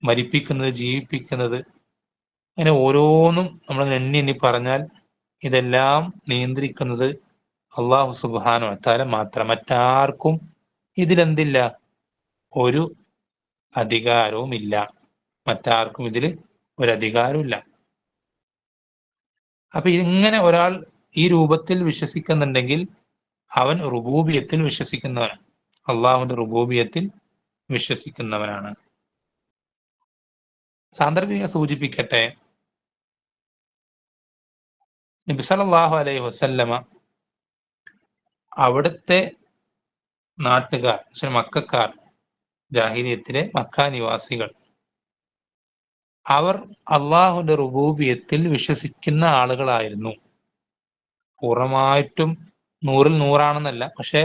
മരിപ്പിക്കുന്നത്, ജീവിപ്പിക്കുന്നത്, അങ്ങനെ ഓരോന്നും നമ്മൾ എണ്ണി എണ്ണി പറഞ്ഞാൽ ഇതെല്ലാം നിയന്ത്രിക്കുന്നത് അള്ളാഹു സുബ്ഹാനഹു വ തആല മാത്രം. മറ്റാർക്കും ഇതിലെന്തില്ല? ഒരു അധികാരവും ഇല്ല. മറ്റാർക്കും ഇതിൽ ഒരു അധികാരവും ഇല്ല. അപ്പൊ ഇങ്ങനെ ഒരാൾ ഈ രൂപത്തിൽ വിശ്വസിക്കുന്നുണ്ടെങ്കിൽ അവൻ റുബൂബിയത്തിൽ വിശ്വസിക്കുന്നവനാണ്. അള്ളാഹുവിന്റെ റുബൂബിയത്തിൽ വിശ്വസിക്കുന്നവനാണ്. സാന്ദർഭികം സൂചിപ്പിക്കട്ടെ, നബി സല്ലല്ലാഹു അലൈഹി വസല്ലമ അവിടുത്തെ നാട്ടുകാർ, മക്കക്കാർ, ജാഹിലിയത്തിലെ മക്ക നിവാസികൾ, അവർ അള്ളാഹുവിന്റെ റുബൂബിയത്തിൽ വിശ്വസിക്കുന്ന ആളുകളായിരുന്നു. പൂർണ്ണമായിട്ടും 100-ൽ 100 പക്ഷെ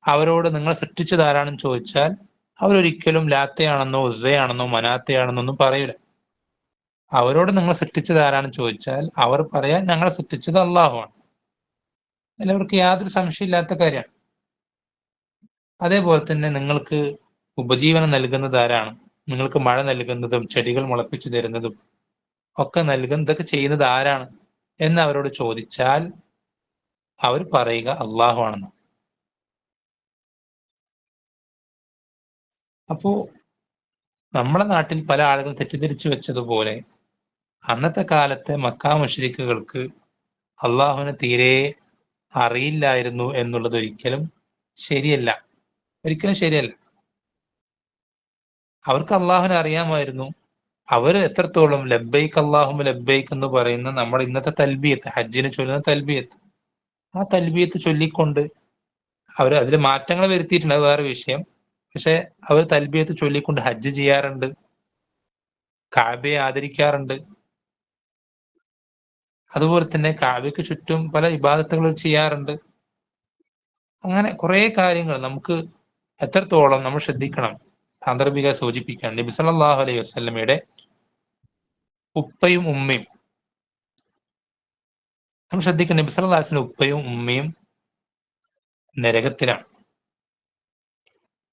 അവരോട് നിങ്ങൾ സൃഷ്ടിച്ചത് ആരാണെന്ന് ചോദിച്ചാൽ അവരൊരിക്കലും ലാത്തയാണെന്നോ ഉസ്സയാണെന്നോ മനാത്തയാണെന്നോ ഒന്നും പറയില്ല. അവരോട് നിങ്ങൾ സൃഷ്ടിച്ചത് ആരാണെന്ന് ചോദിച്ചാൽ അവർ പറയാൻ ഞങ്ങളെ സൃഷ്ടിച്ചത് അള്ളാഹുവാണ്. എല്ലാവർക്കും യാതൊരു സംശയമില്ലാത്ത കാര്യമാണ്. അതേപോലെ തന്നെ നിങ്ങൾക്ക് ഉപജീവനം നൽകുന്നത് ആരാണ്? നിങ്ങൾക്ക് മഴ നൽകുന്നതും ചെടികൾ മുളപ്പിച്ചു തരുന്നതും ഒക്കെ ഇതൊക്കെ ചെയ്യുന്നത് ആരാണ് എന്ന് അവരോട് ചോദിച്ചാൽ അവർ പറയുക അള്ളാഹു ആണെന്ന്. അപ്പോ നമ്മുടെ നാട്ടിൽ പല ആളുകൾ തെറ്റിദ്ധരിച്ചു വെച്ചതുപോലെ അന്നത്തെ കാലത്തെ മക്കാ മുശ്രിക്കുകൾക്ക് അള്ളാഹുവിനെ തീരെ അറിയില്ലായിരുന്നു എന്നുള്ളത് ഒരിക്കലും ശരിയല്ല. ഒരിക്കലും ശരിയല്ല. അവർക്ക് അള്ളാഹുവിനെ അറിയാമായിരുന്നു. അവർ എത്രത്തോളം ലബ്ബൈക്ക് അല്ലാഹുമ്മ ലബ്ബൈക്ക് എന്ന് പറയുന്ന നമ്മുടെ ഇന്നത്തെ തൽബിയത്ത്, ഹജ്ജിന് ചൊല്ലുന്ന തൽബിയത്ത്, ആ തൽബിയത്ത് ചൊല്ലിക്കൊണ്ട് അവർ അതിൽ മാറ്റങ്ങൾ വരുത്തിയിട്ടുണ്ട്, അത് വേറെ വിഷയം. പക്ഷെ അവർ തൽബിയത്ത് ചൊല്ലിക്കൊണ്ട് ഹജ്ജ് ചെയ്യാറുണ്ട്, കഅബയെ ആദരിക്കാറുണ്ട്. അതുപോലെ തന്നെ കഅബയ്ക്ക് ചുറ്റും പല ഇബാദത്തുകൾ ചെയ്യാറുണ്ട്. അങ്ങനെ കുറെ കാര്യങ്ങൾ നമുക്ക് എത്രത്തോളം നമ്മൾ ശ്രദ്ധിക്കണം. സാന്ദർഭിക സൂചിപ്പിക്കുകയാണ്, നബി സല്ലല്ലാഹു അലൈഹി വസല്ലമയുടെ ഉപ്പയും ഉമ്മയും നമ്മൾ ശ്രദ്ധിക്കണം. നബി സല്ലല്ലാഹു അലൈഹി വസല്ലം ഉപ്പയും ഉമ്മയും നരകത്തിലാണ്.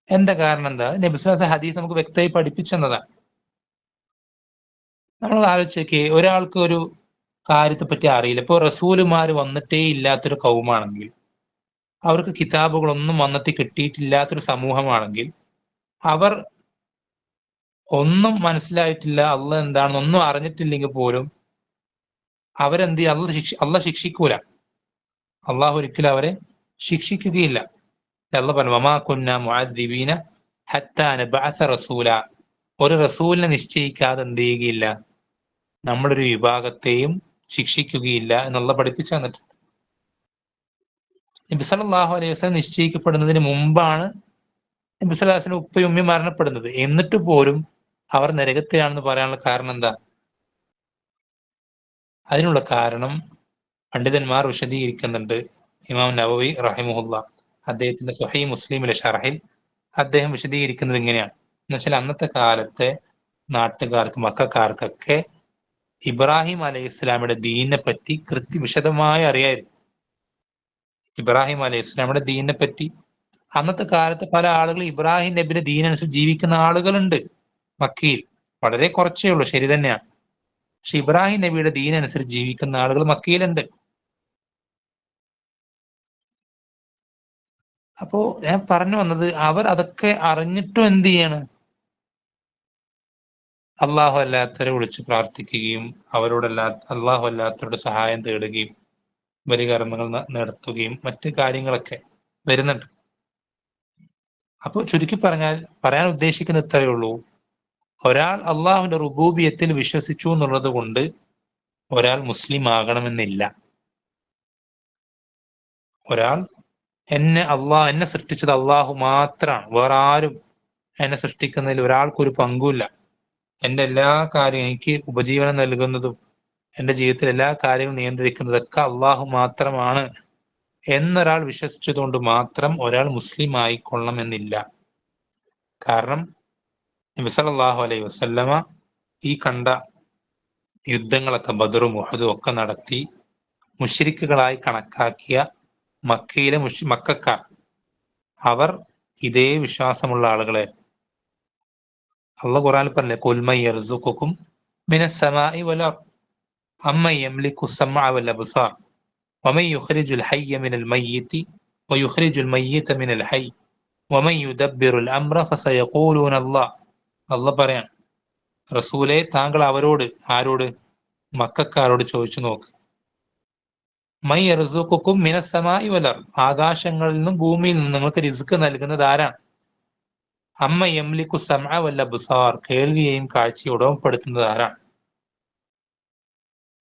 എന്താ കാരണം? എന്താ? നബി സല്ലല്ലാഹു അലൈഹി വസല്ലം ഹദീസ് നമുക്ക് വ്യക്തമായി പഠിപ്പിച്ചെന്നതാണ്. നമ്മൾ ആലോചിച്ചേ, ഒരാൾക്ക് ഒരു കാര്യത്തെ പറ്റി അറിയില്ല. ഇപ്പൊ റസൂലുമാർ വന്നിട്ടേ ഇല്ലാത്തൊരു കൗമാണെങ്കിൽ, അവർക്ക് കിതാബുകളൊന്നും വന്നിട്ട് കിട്ടിയിട്ടില്ലാത്തൊരു സമൂഹമാണെങ്കിൽ, അവർ ഒന്നും മനസ്സിലായിട്ടില്ല, അള്ളാഹ് എന്താണെന്ന് ഒന്നും അറിഞ്ഞിട്ടില്ലെങ്കിൽ പോലും അവരെന്ത് ചെയ്യും? അള്ളാഹ് ശിക്ഷിക്കൂല. അള്ളാഹു ഒരിക്കലും അവരെ ശിക്ഷിക്കുകയില്ല. അള്ളാഹ് പറഞ്ഞു, വമാ കുന്നാ മുഅദ്ദിബീന ഹത്താ നബഅസ റസൂല. ഒരു റസൂലിനെ നിശ്ചയിക്കാതെ എന്ത് ചെയ്യുകയില്ല, നമ്മളൊരു വിഭാഗത്തെയും ശിക്ഷിക്കുകയില്ല എന്നുള്ള പഠിപ്പിച്ചു തന്നിട്ടുണ്ട്. നബി സല്ലല്ലാഹു അലൈഹി വസല്ലം നിശ്ചയിക്കപ്പെടുന്നതിന് മുമ്പാണ് നബി സല്ലല്ലാഹു അലൈഹി വസല്ലം ഉപ്പയും ഉമ്മയും മരണപ്പെടുന്നത്. എന്നിട്ട് പോലും അവർ നരകത്തിലാണെന്ന് പറയാനുള്ള കാരണം എന്താ? അതിനുള്ള കാരണം പണ്ഡിതന്മാർ വിശദീകരിക്കുന്നുണ്ട്. ഇമാം നവവി റഹിമഹുല്ല അദ്ദേഹത്തിന്റെ സ്വഹീഹ് മുസ്ലിമിലെ ഷർഹിൽ അദ്ദേഹം വിശദീകരിക്കുന്നത് ഇങ്ങനെയാണ്. എന്നുവെച്ചാൽ അന്നത്തെ കാലത്തെ നാട്ടുകാർക്ക്, മക്കക്കാർക്കൊക്കെ ഇബ്രാഹിം അലൈഹി ഇസ്ലാമിയുടെ ദീനിനെ പറ്റി വിശദമായി അറിയായിരുന്നു. ഇബ്രാഹിം അലൈഹി ഇസ്ലാമിയുടെ ദീനിനെ പറ്റി അന്നത്തെ കാലത്ത് പല ആളുകൾ ഇബ്രാഹിം നബിയുടെ ദീനനുസരിച്ച് ജീവിക്കുന്ന ആളുകളുണ്ട് മക്കയിൽ. വളരെ കുറച്ചേ ഉള്ളൂ, ശരി തന്നെയാണ്. പക്ഷെ ഇബ്രാഹിം നബിയുടെ ദീനനുസരിച്ച് ജീവിക്കുന്ന ആളുകൾ മക്കയിലുണ്ട്. അപ്പോ ഞാൻ പറഞ്ഞു വന്നത്, അവർ അതൊക്കെ അറിഞ്ഞിട്ടും എന്ത് ചെയ്യാണ്? അള്ളാഹു അല്ലാത്തവരെ വിളിച്ച് പ്രാർത്ഥിക്കുകയും അള്ളാഹു അല്ലാത്തവരുടെ സഹായം തേടുകയും ബലികർമ്മങ്ങൾ നടത്തുകയും മറ്റ് കാര്യങ്ങളൊക്കെ വരുന്നുണ്ട്. അപ്പോൾ ചുരുക്കി പറഞ്ഞാൽ പറയാൻ ഉദ്ദേശിക്കുന്ന ഇത്രയേ ഉള്ളൂ, ഒരാൾ അള്ളാഹുവിന്റെ റുബൂബിയത്തിൽ വിശ്വസിച്ചു എന്നുള്ളത് കൊണ്ട് ഒരാൾ മുസ്ലിം ആകണമെന്നില്ല. ഒരാൾ എന്നെ സൃഷ്ടിച്ചത് അള്ളാഹു മാത്രമാണ്, വേറെ ആരും എന്നെ സൃഷ്ടിക്കുന്നതിൽ ഒരാൾക്കൊരു പങ്കുമില്ല, എൻ്റെ എല്ലാ കാര്യവും, എനിക്ക് ഉപജീവനം നൽകുന്നതും എൻ്റെ ജീവിതത്തിൽ എല്ലാ കാര്യങ്ങളും നിയന്ത്രിക്കുന്നതൊക്കെ അള്ളാഹു മാത്രമാണ് എന്നൊരാൾ വിശ്വസിച്ചതുകൊണ്ട് മാത്രം ഒരാൾ മുസ്ലിം ആയിക്കൊള്ളണമെന്നില്ല. കാരണം നബി സല്ലല്ലാഹു അലൈഹി വസല്ലമ ഈ കണ്ട യുദ്ധങ്ങളൊക്കെ, ബദറും ഉഹദും ഒക്കെ നടത്തി മുശ്രിക്കുകളായി കണക്കാക്കിയ മക്കയിലെ മക്കക്കാർ, അവർ ഇതേ വിശ്വാസമുള്ള ആളുകളെ അള്ളാഹു ഖുർആനിൽ പറഞ്ഞില്ലേ, ഖുൽ മൻ യർസുഖുകും മിനസ് സമാഇ വൽ അർദ് അമ്മൻ യംലികു സ്സമഅ വൽ അബ്സാർ വമൻ യുഖ്രിജുൽ ഹയ്യ മിനൽ മയ്യിതി വയുഖ്രിജുൽ മയ്യിത മിനൽ ഹയ്യ് വമൻ യുദബ്ബിറുൽ അംറ ഫസയഖൂലൂന അല്ലാഹ്. അള്ളാഹ് പറയാൻ, റസൂലെ താങ്കൾ അവരോട്, ആരോട്? മക്കക്കാരോട് ചോദിച്ചു നോക്ക്. മൻ യർസുഖുകും മിനസ് സമാഇ വൽ അർദ്, ആകാശങ്ങളിൽ നിന്നും ഭൂമിയിൽ നിന്നും നിങ്ങൾക്ക് റിസ്ക് നൽകുന്നത് ആരാണ്? അമ്മ യംലിക്കു സമഅ വൽ അബ്സാർ, കേൾവിയെയും കാഴ്ചയും ഉടമപ്പെടുത്തുന്നത് ആരാണ്?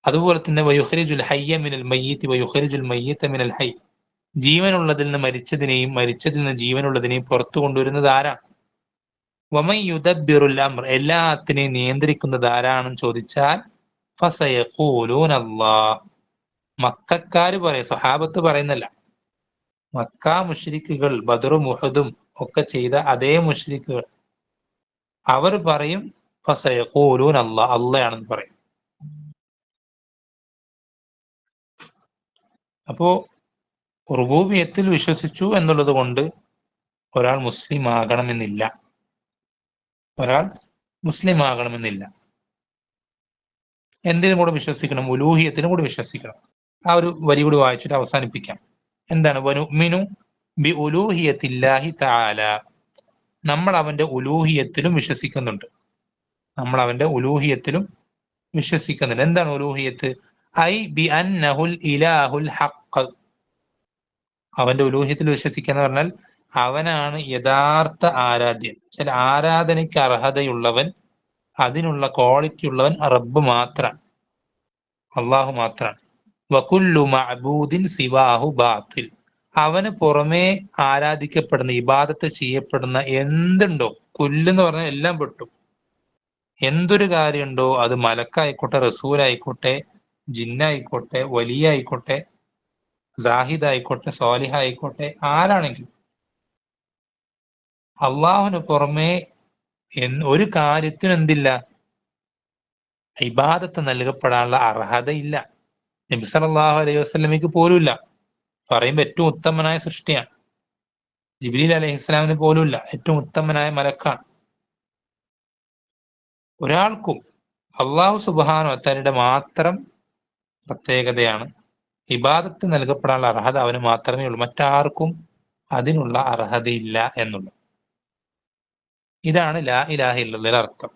അതുപോലെ തന്നെ വയുഖ്രിജുൽ ഹയ്യ മിനൽ മയ്യിതി വയുഖ്രിജുൽ മയ്യിത മിനൽ ഹയ്യ്, ജീവനുള്ളതിൽ നിന്ന് മരിച്ചതിനെയും മരിച്ചതിൽ നിന്ന് ജീവനുള്ളതിനെയും പുറത്തു കൊണ്ടുവരുന്നത് ആരാണ്? വമൻ യുദബ്ബിറുൽ അംർ, എല്ലാത്തിനെയും നിയന്ത്രിക്കുന്നത് ആരാണെന്ന് ചോദിച്ചാൽ ഫസയഖൂലൂന അല്ലാഹ്, മക്കക്കാര് പറയും, സ്വഹാബത്ത് പറയുന്നല്ല. മക്ക മുശ്രിക്കുകൾ, ബദറും ഉഹദും ഒക്കെ ചെയ്ത അതേ മുശ്രിക്കുകൾ, അവർ പറയും ഫസയഖൂലൂന അല്ലാഹ്, അള്ളയാണെന്ന് പറയും. അപ്പോ റുബൂബിയത്തിൽ വിശ്വസിച്ചു എന്നുള്ളത് കൊണ്ട് ഒരാൾ മുസ്ലിം ആകണമെന്നില്ല. ഒരാൾ മുസ്ലിം ആകണമെന്നില്ല. എന്തിനും കൂടെ വിശ്വസിക്കണം? ഉലൂഹിയത്തിനും കൂടി വിശ്വസിക്കണം. ആ ഒരു വരി കൂടി വായിച്ചിട്ട് അവസാനിപ്പിക്കാം. എന്താണ്? വനുഅ്മിനു ബി ഉലൂഹിയത്തില്ലാഹി തആല, നമ്മൾ അവന്റെ ഉലൂഹിയത്തിലും വിശ്വസിക്കുന്നുണ്ട്. നമ്മൾ അവന്റെ ഉലൂഹിയത്തിലും വിശ്വസിക്കുന്നുണ്ട്. എന്താണ് ഉലൂഹിയത്ത്? ഐ ബി അന്നഹുൽ ഇലാഹുൽ ഹഖ്, അവന്റെ ഉലൂഹിയത്തിൽ വിശ്വസിക്കുക എന്ന് പറഞ്ഞാൽ അവനാണ് യഥാർത്ഥ ആരാധ്യൻ. ചില ആരാധനയ്ക്ക് അർഹതയുള്ളവൻ, അതിനുള്ള ക്വാളിറ്റി ഉള്ളവൻ റബ്ബ് മാത്രമാണ്, അള്ളാഹു മാത്രമാണ്. വകുല്ലു മഅബൂദിൻ സിവാഹു ബാത്തിൽ, അവന് പുറമേ ആരാധിക്കപ്പെടുന്ന, ഇബാദത്ത് ചെയ്യപ്പെടുന്ന എന്തുണ്ടോ, കുല്ലെന്ന് പറഞ്ഞാൽ എല്ലാം പെട്ടു, എന്തൊരു കാര്യമുണ്ടോ, അത് മലക്കായിക്കോട്ടെ, റസൂലായിക്കോട്ടെ, ജിന്നായിക്കോട്ടെ, വലിയായിക്കോട്ടെ, സാഹിദായിക്കോട്ടെ, സ്വാലിഹായിക്കോട്ടെ, ആരാണെങ്കിലും അള്ളാഹുവിന് പുറമേ ഒരു കാര്യത്തിനും എന്തില്ല, ഇബാദത്ത് നൽകപ്പെടാനുള്ള അർഹതയില്ല. നബി സല്ലല്ലാഹു അലൈഹി വസല്ലമയ്ക്ക് പോലുമില്ല. പറയുമ്പോൾ ഏറ്റവും ഉത്തമനായ സൃഷ്ടിയാണ്. ജിബ്രീൽ അലൈഹിസ്സലാമിന് പോലുമില്ല, ഏറ്റവും ഉത്തമനായ മലക്കാണ്. ഒരാൾക്കും അള്ളാഹു സുബ്ഹാനഹു വ തആലയുടെ മാത്രം പ്രത്യേകതയാണ് ഇബാദത്ത് നൽകപ്പെടാനുള്ള അർഹത അവന് മാത്രമേ ഉള്ളൂ, മറ്റാർക്കും അതിനുള്ള അർഹതയില്ല എന്നുള്ളത്. ഇതാണ് ലാ ഇലാഹ ഇല്ലല്ലാഹയുടെ അർത്ഥം.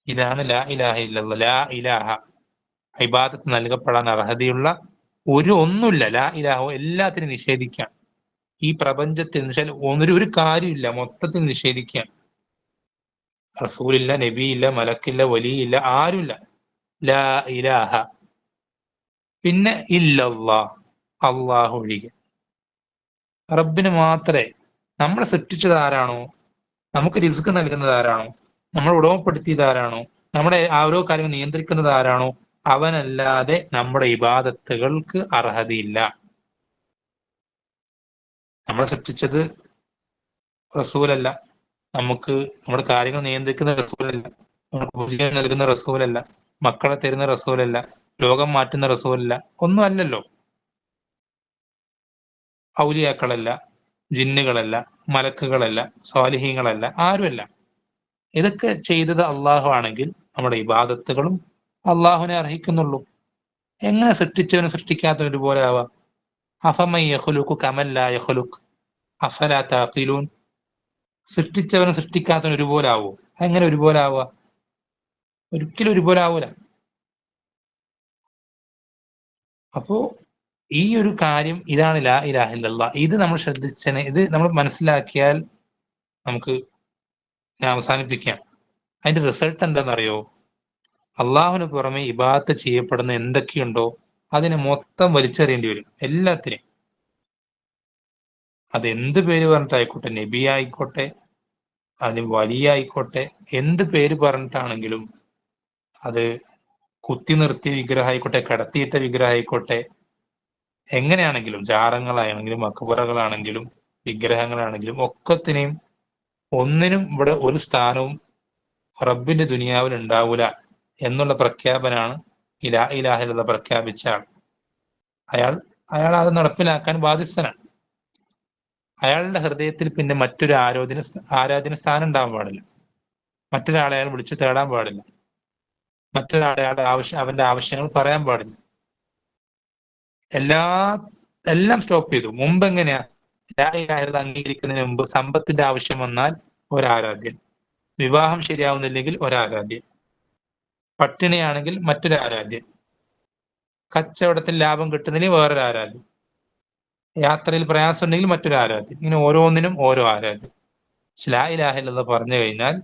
ഇതാണ് ലാ ഇലാഹ ഇല്ലല്ലാഹ്. ലാ ഇലാഹ, ഇബാദത്ത് നൽകപ്പെടാൻ അർഹതയുള്ള ഒന്നുമില്ല. ലാ ഇലാഹ, എല്ലാത്തിനും നിഷേധിക്കാം. ഈ പ്രപഞ്ചത്തിൽ എന്ന് വെച്ചാൽ ഒരു കാര്യമില്ല, മൊത്തത്തിൽ നിഷേധിക്കാം. റസൂലില്ല, നബിയില്ല, മലക്കില്ല, വലിയില്ല, ആരുമില്ല. ലാ ഇലാഹ. പിന്നെ ഇല്ലല്ലാഹ്, അള്ളാഹു ഒഴികെ. റബ്ബിന് മാത്രമേ. നമ്മളെ സൃഷ്ടിച്ചത് ആരാണോ, നമുക്ക് റിസ്ക് നൽകുന്നത് ആരാണോ, നമ്മൾ ഉടമപ്പെടുത്തിയത് ആരാണോ, നമ്മുടെ ഓരോ കാര്യങ്ങൾ നിയന്ത്രിക്കുന്നത് ആരാണോ, അവനല്ലാതെ നമ്മുടെ ഇബാദത്തുകൾക്ക് അർഹതയില്ല. നമ്മളെ സൃഷ്ടിച്ചത് റസൂലല്ല, നമുക്ക് നമ്മുടെ കാര്യങ്ങൾ നിയന്ത്രിക്കുന്ന റസൂലല്ല, നമുക്ക് ഭുജിക്കാൻ നൽകുന്ന റസൂലല്ല, മക്കളെ തരുന്ന റസൂലല്ല, ലോകം മാറ്റുന്ന റസൂലല്ല, ഒന്നും അല്ലല്ലോ. ഔലിയാക്കളല്ല, ജിന്നുകളല്ല, മലക്കുകളല്ല, സ്വാലിഹീങ്ങളല്ല, ആരുമല്ല. ഇതൊക്കെ ചെയ്തത് അള്ളാഹു ആണെങ്കിൽ നമ്മുടെ ഇബാദത്തുകളും അള്ളാഹുവിനെ അർഹിക്കുന്നുള്ളൂ. എങ്ങനെ സൃഷ്ടിച്ചവനെ സൃഷ്ടിക്കാത്തവൻ ഒരുപോലെ ആവാം? അഫമൻ യഖ്ലുഖു കമൻ ലാ യഖ്ലുഖ് അഫലാ തഅഖിലൂൻ. സൃഷ്ടിച്ചവനും സൃഷ്ടിക്കാത്തവൻ ഒരുപോലെ ആവോ? എങ്ങനെ ഒരുപോലെ ആവുക? ഒരിക്കലും ഒരുപോലെ ആവൂല. അപ്പോ ഈ ഒരു കാര്യം, ഇതാണ് ലാ ഇലാഹ ഇല്ലല്ലാഹ്. ഇത് നമ്മൾ ഇത് നമ്മൾ മനസ്സിലാക്കിയാൽ നമുക്ക് അവസാനിപ്പിക്കാം. അതിന്റെ റിസൾട്ട് എന്താണെന്നറിയോ? അള്ളാഹുവിന് പുറമെ ഇബാദത്ത് ചെയ്യപ്പെടുന്ന എന്തൊക്കെയുണ്ടോ അതിനെ മൊത്തം വലിച്ചെറിയേണ്ടി വരും, എല്ലാത്തിനെയും. അത് എന്ത് പേര് പറഞ്ഞിട്ടായിക്കോട്ടെ, നബി ആയിക്കോട്ടെ, അതിന് വലിയ ആയിക്കോട്ടെ, എന്ത് പേര് പറഞ്ഞിട്ടാണെങ്കിലും, അത് കുത്തി നിർത്തിയ വിഗ്രഹം ആയിക്കോട്ടെ, കടത്തിയിട്ട വിഗ്രഹം ആയിക്കോട്ടെ, എങ്ങനെയാണെങ്കിലും, ജാറങ്ങളാണെങ്കിലും മക്ബറകളാണെങ്കിലും വിഗ്രഹങ്ങളാണെങ്കിലും ഒക്കത്തിനെയും, ഒന്നിനും ഇവിടെ ഒരു സ്ഥാനവും റബ്ബിന്റെ ദുനിയാവിൽ ഉണ്ടാവൂല എന്നുള്ള പ്രഖ്യാപനാണ് ലാ ഇലാഹ ഇല്ലല്ലാഹ് പ്രഖ്യാപിച്ച ആൾ. അയാൾ അത് നടപ്പിലാക്കാൻ ബാധ്യസ്ഥനാണ്. അയാളുടെ ഹൃദയത്തിൽ പിന്നെ മറ്റൊരു ആരാധന സ്ഥാനം ഉണ്ടാവാൻ പാടില്ല. മറ്റൊരാളെ അയാൾ വിളിച്ചു തേടാൻ പാടില്ല. മറ്റൊരാളെ അവന്റെ ആവശ്യങ്ങൾ പറയാൻ പാടില്ല. എല്ലാം സ്റ്റോപ്പ് ചെയ്തു. മുമ്പ് എങ്ങനെയാ? ലാ ഇലാഹ ഇല്ലല്ലാഹ് അംഗീകരിക്കുന്നതിന് മുമ്പ് സമ്പത്തിന്റെ ആവശ്യം വന്നാൽ ഒരാരാധ്യൻ, വിവാഹം ശരിയാവുന്നില്ലെങ്കിൽ ഒരാരാധ്യൻ, പട്ടിണിയാണെങ്കിൽ മറ്റൊരു ആരാധ്യൻ, കച്ചവടത്തിൽ ലാഭം കിട്ടുന്നില്ലെങ്കിൽ വേറൊരു ആരാധ്യൻ, യാത്രയിൽ പ്രയാസം ഉണ്ടെങ്കിൽ മറ്റൊരു ആരാധ്യൻ. ഇങ്ങനെ ഓരോന്നിനും ഓരോ ആരാധ്യൻ. ലാ ഇലാഹ ഇല്ലല്ലാഹ് പറഞ്ഞു കഴിഞ്ഞാൽ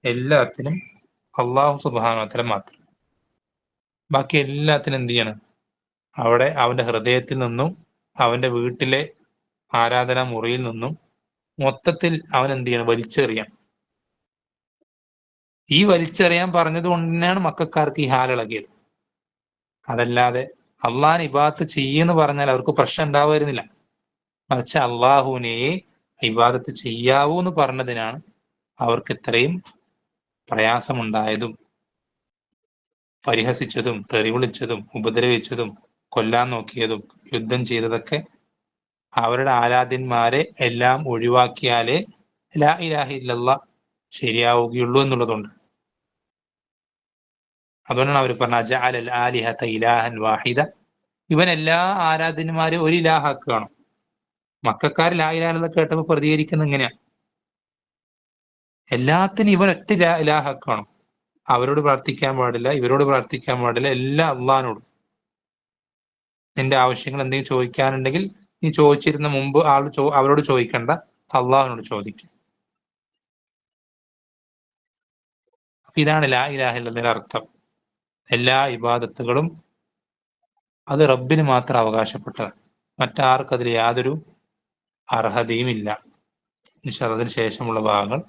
എല്ലാത്തിനും അള്ളാഹു സുബ്ഹാനഹു വ തആല മാത്രം. ബാക്കി എല്ലാത്തിനും എന്ത് ചെയ്യണം? അവിടെ അവന്റെ ഹൃദയത്തിൽ നിന്നും, അവന്റെ വീട്ടിലെ ആരാധനാ മുറിയിൽ നിന്നും മൊത്തത്തിൽ അവൻ എന്ത് ചെയ്യണം? വലിച്ചെറിയണം. ഈ വലിച്ചെറിയാൻ പറഞ്ഞത് കൊണ്ട് തന്നെയാണ് മക്കൾക്കാർക്ക് ഈ ഹാലിളകിയത്. അതല്ലാതെ അള്ളാഹിനെ ഇബാദത്ത് ചെയ്യുമെന്ന് പറഞ്ഞാൽ അവർക്ക് പ്രശ്നം ഉണ്ടാവുമായിരുന്നില്ല. മറിച്ച് അള്ളാഹുവിനെ ഇബാദത്ത് ചെയ്യാവൂ എന്ന് പറഞ്ഞതിനാണ് അവർക്ക് ഇത്രയും പ്രയാസമുണ്ടായതും പരിഹസിച്ചതും തെറി വിളിച്ചതും ഉപദ്രവിച്ചതും കൊല്ലാൻ നോക്കിയതും യുദ്ധം ചെയ്തതൊക്കെ. അവരുടെ ആരാധ്യന്മാരെ എല്ലാം ഒഴിവാക്കിയാലേ ലാ ഇലാഹ ഇല്ലല്ലാഹ് ശരിയാവുകയുള്ളൂ എന്നുള്ളതുണ്ട്. അതുകൊണ്ടാണ് അവർ പറഞ്ഞ അജഅലൽ ആലിഹത ഇലാഹൻ വാഹിദ. ഇവൻ എല്ലാ ആരാധ്യന്മാരെയും ഒരു ഇലാഹാക്കുകയാണ്. മക്കക്കാർ ലാ ഇലാഹ ഇല്ലല്ലാഹ് കേട്ടപ്പോൾ പ്രതികരിക്കുന്നത് എങ്ങനെയാ? എല്ലാത്തിനും ഇവൻ ഒറ്റ ഇലാഹാക്കുകയാണ്. അവരോട് പ്രാർത്ഥിക്കാൻ പാടില്ല, ഇവരോട് പ്രാർത്ഥിക്കാൻ പാടില്ല, എല്ലാം അള്ളാഹിനോട്. നിന്റെ ആവശ്യങ്ങൾ എന്തെങ്കിലും ചോദിക്കാനുണ്ടെങ്കിൽ നീ ചോദിച്ചിരുന്ന മുമ്പ് അവരോട് ചോദിക്കണ്ട, അള്ളാഹുവിനോട് ചോദിക്കും. ഇതാണ് ലാ ഇലാഹ ഇല്ലല്ലാഹിന്റെ അർത്ഥം. എല്ലാ ഇബാദത്തുകളും അത് റബ്ബിന് മാത്രം അവകാശപ്പെട്ടത്, മറ്റാർക്കും അതിൽ യാതൊരു അർഹതയും ഇല്ല. അതിന് ശേഷമുള്ള ഭാഗങ്ങൾ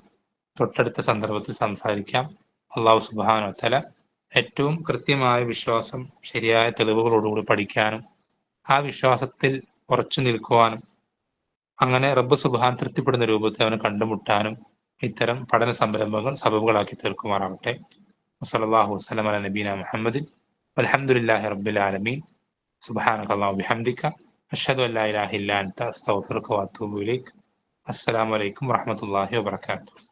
തൊട്ടടുത്ത സന്ദർഭത്തിൽ സംസാരിക്കാം. അള്ളാഹു സുബ്ഹാനഹു വ തആല ഏറ്റവും കൃത്യമായ വിശ്വാസം ശരിയായ തെളിവുകളോടുകൂടി പഠിക്കാനും ആ വിശ്വാസത്തിൽ ഉറച്ചു നിൽക്കുവാനും അങ്ങനെ റബ്ബ് സുബ്ഹാൻ തൃപ്തിപ്പെടുന്ന രൂപത്തിൽ അവനെ കണ്ടുമുട്ടാനും ഇത്തരം പഠന സംരംഭങ്ങൾ സബബുകളാക്കി തീർക്കുമാറാവട്ടെ. വസല്ലല്ലാഹു വസല്ലമ അലാ നബീന മുഹമ്മദിൻ വൽഹംദുലില്ലാഹി റബ്ബിൽ ആലമീൻ. സുബ്ഹാനകല്ലാഹു ബിഹംദിക അഷ്ഹദു അൻ ലാ ഇലാഹ ഇല്ലാ അൻത അസ്തഗ്ഫിറുക വഅതൂബു ഇലൈക്. അസ്സലാമു അലൈക്കും വറഹ്മത്തുള്ളാഹി വബറകാതുഹു.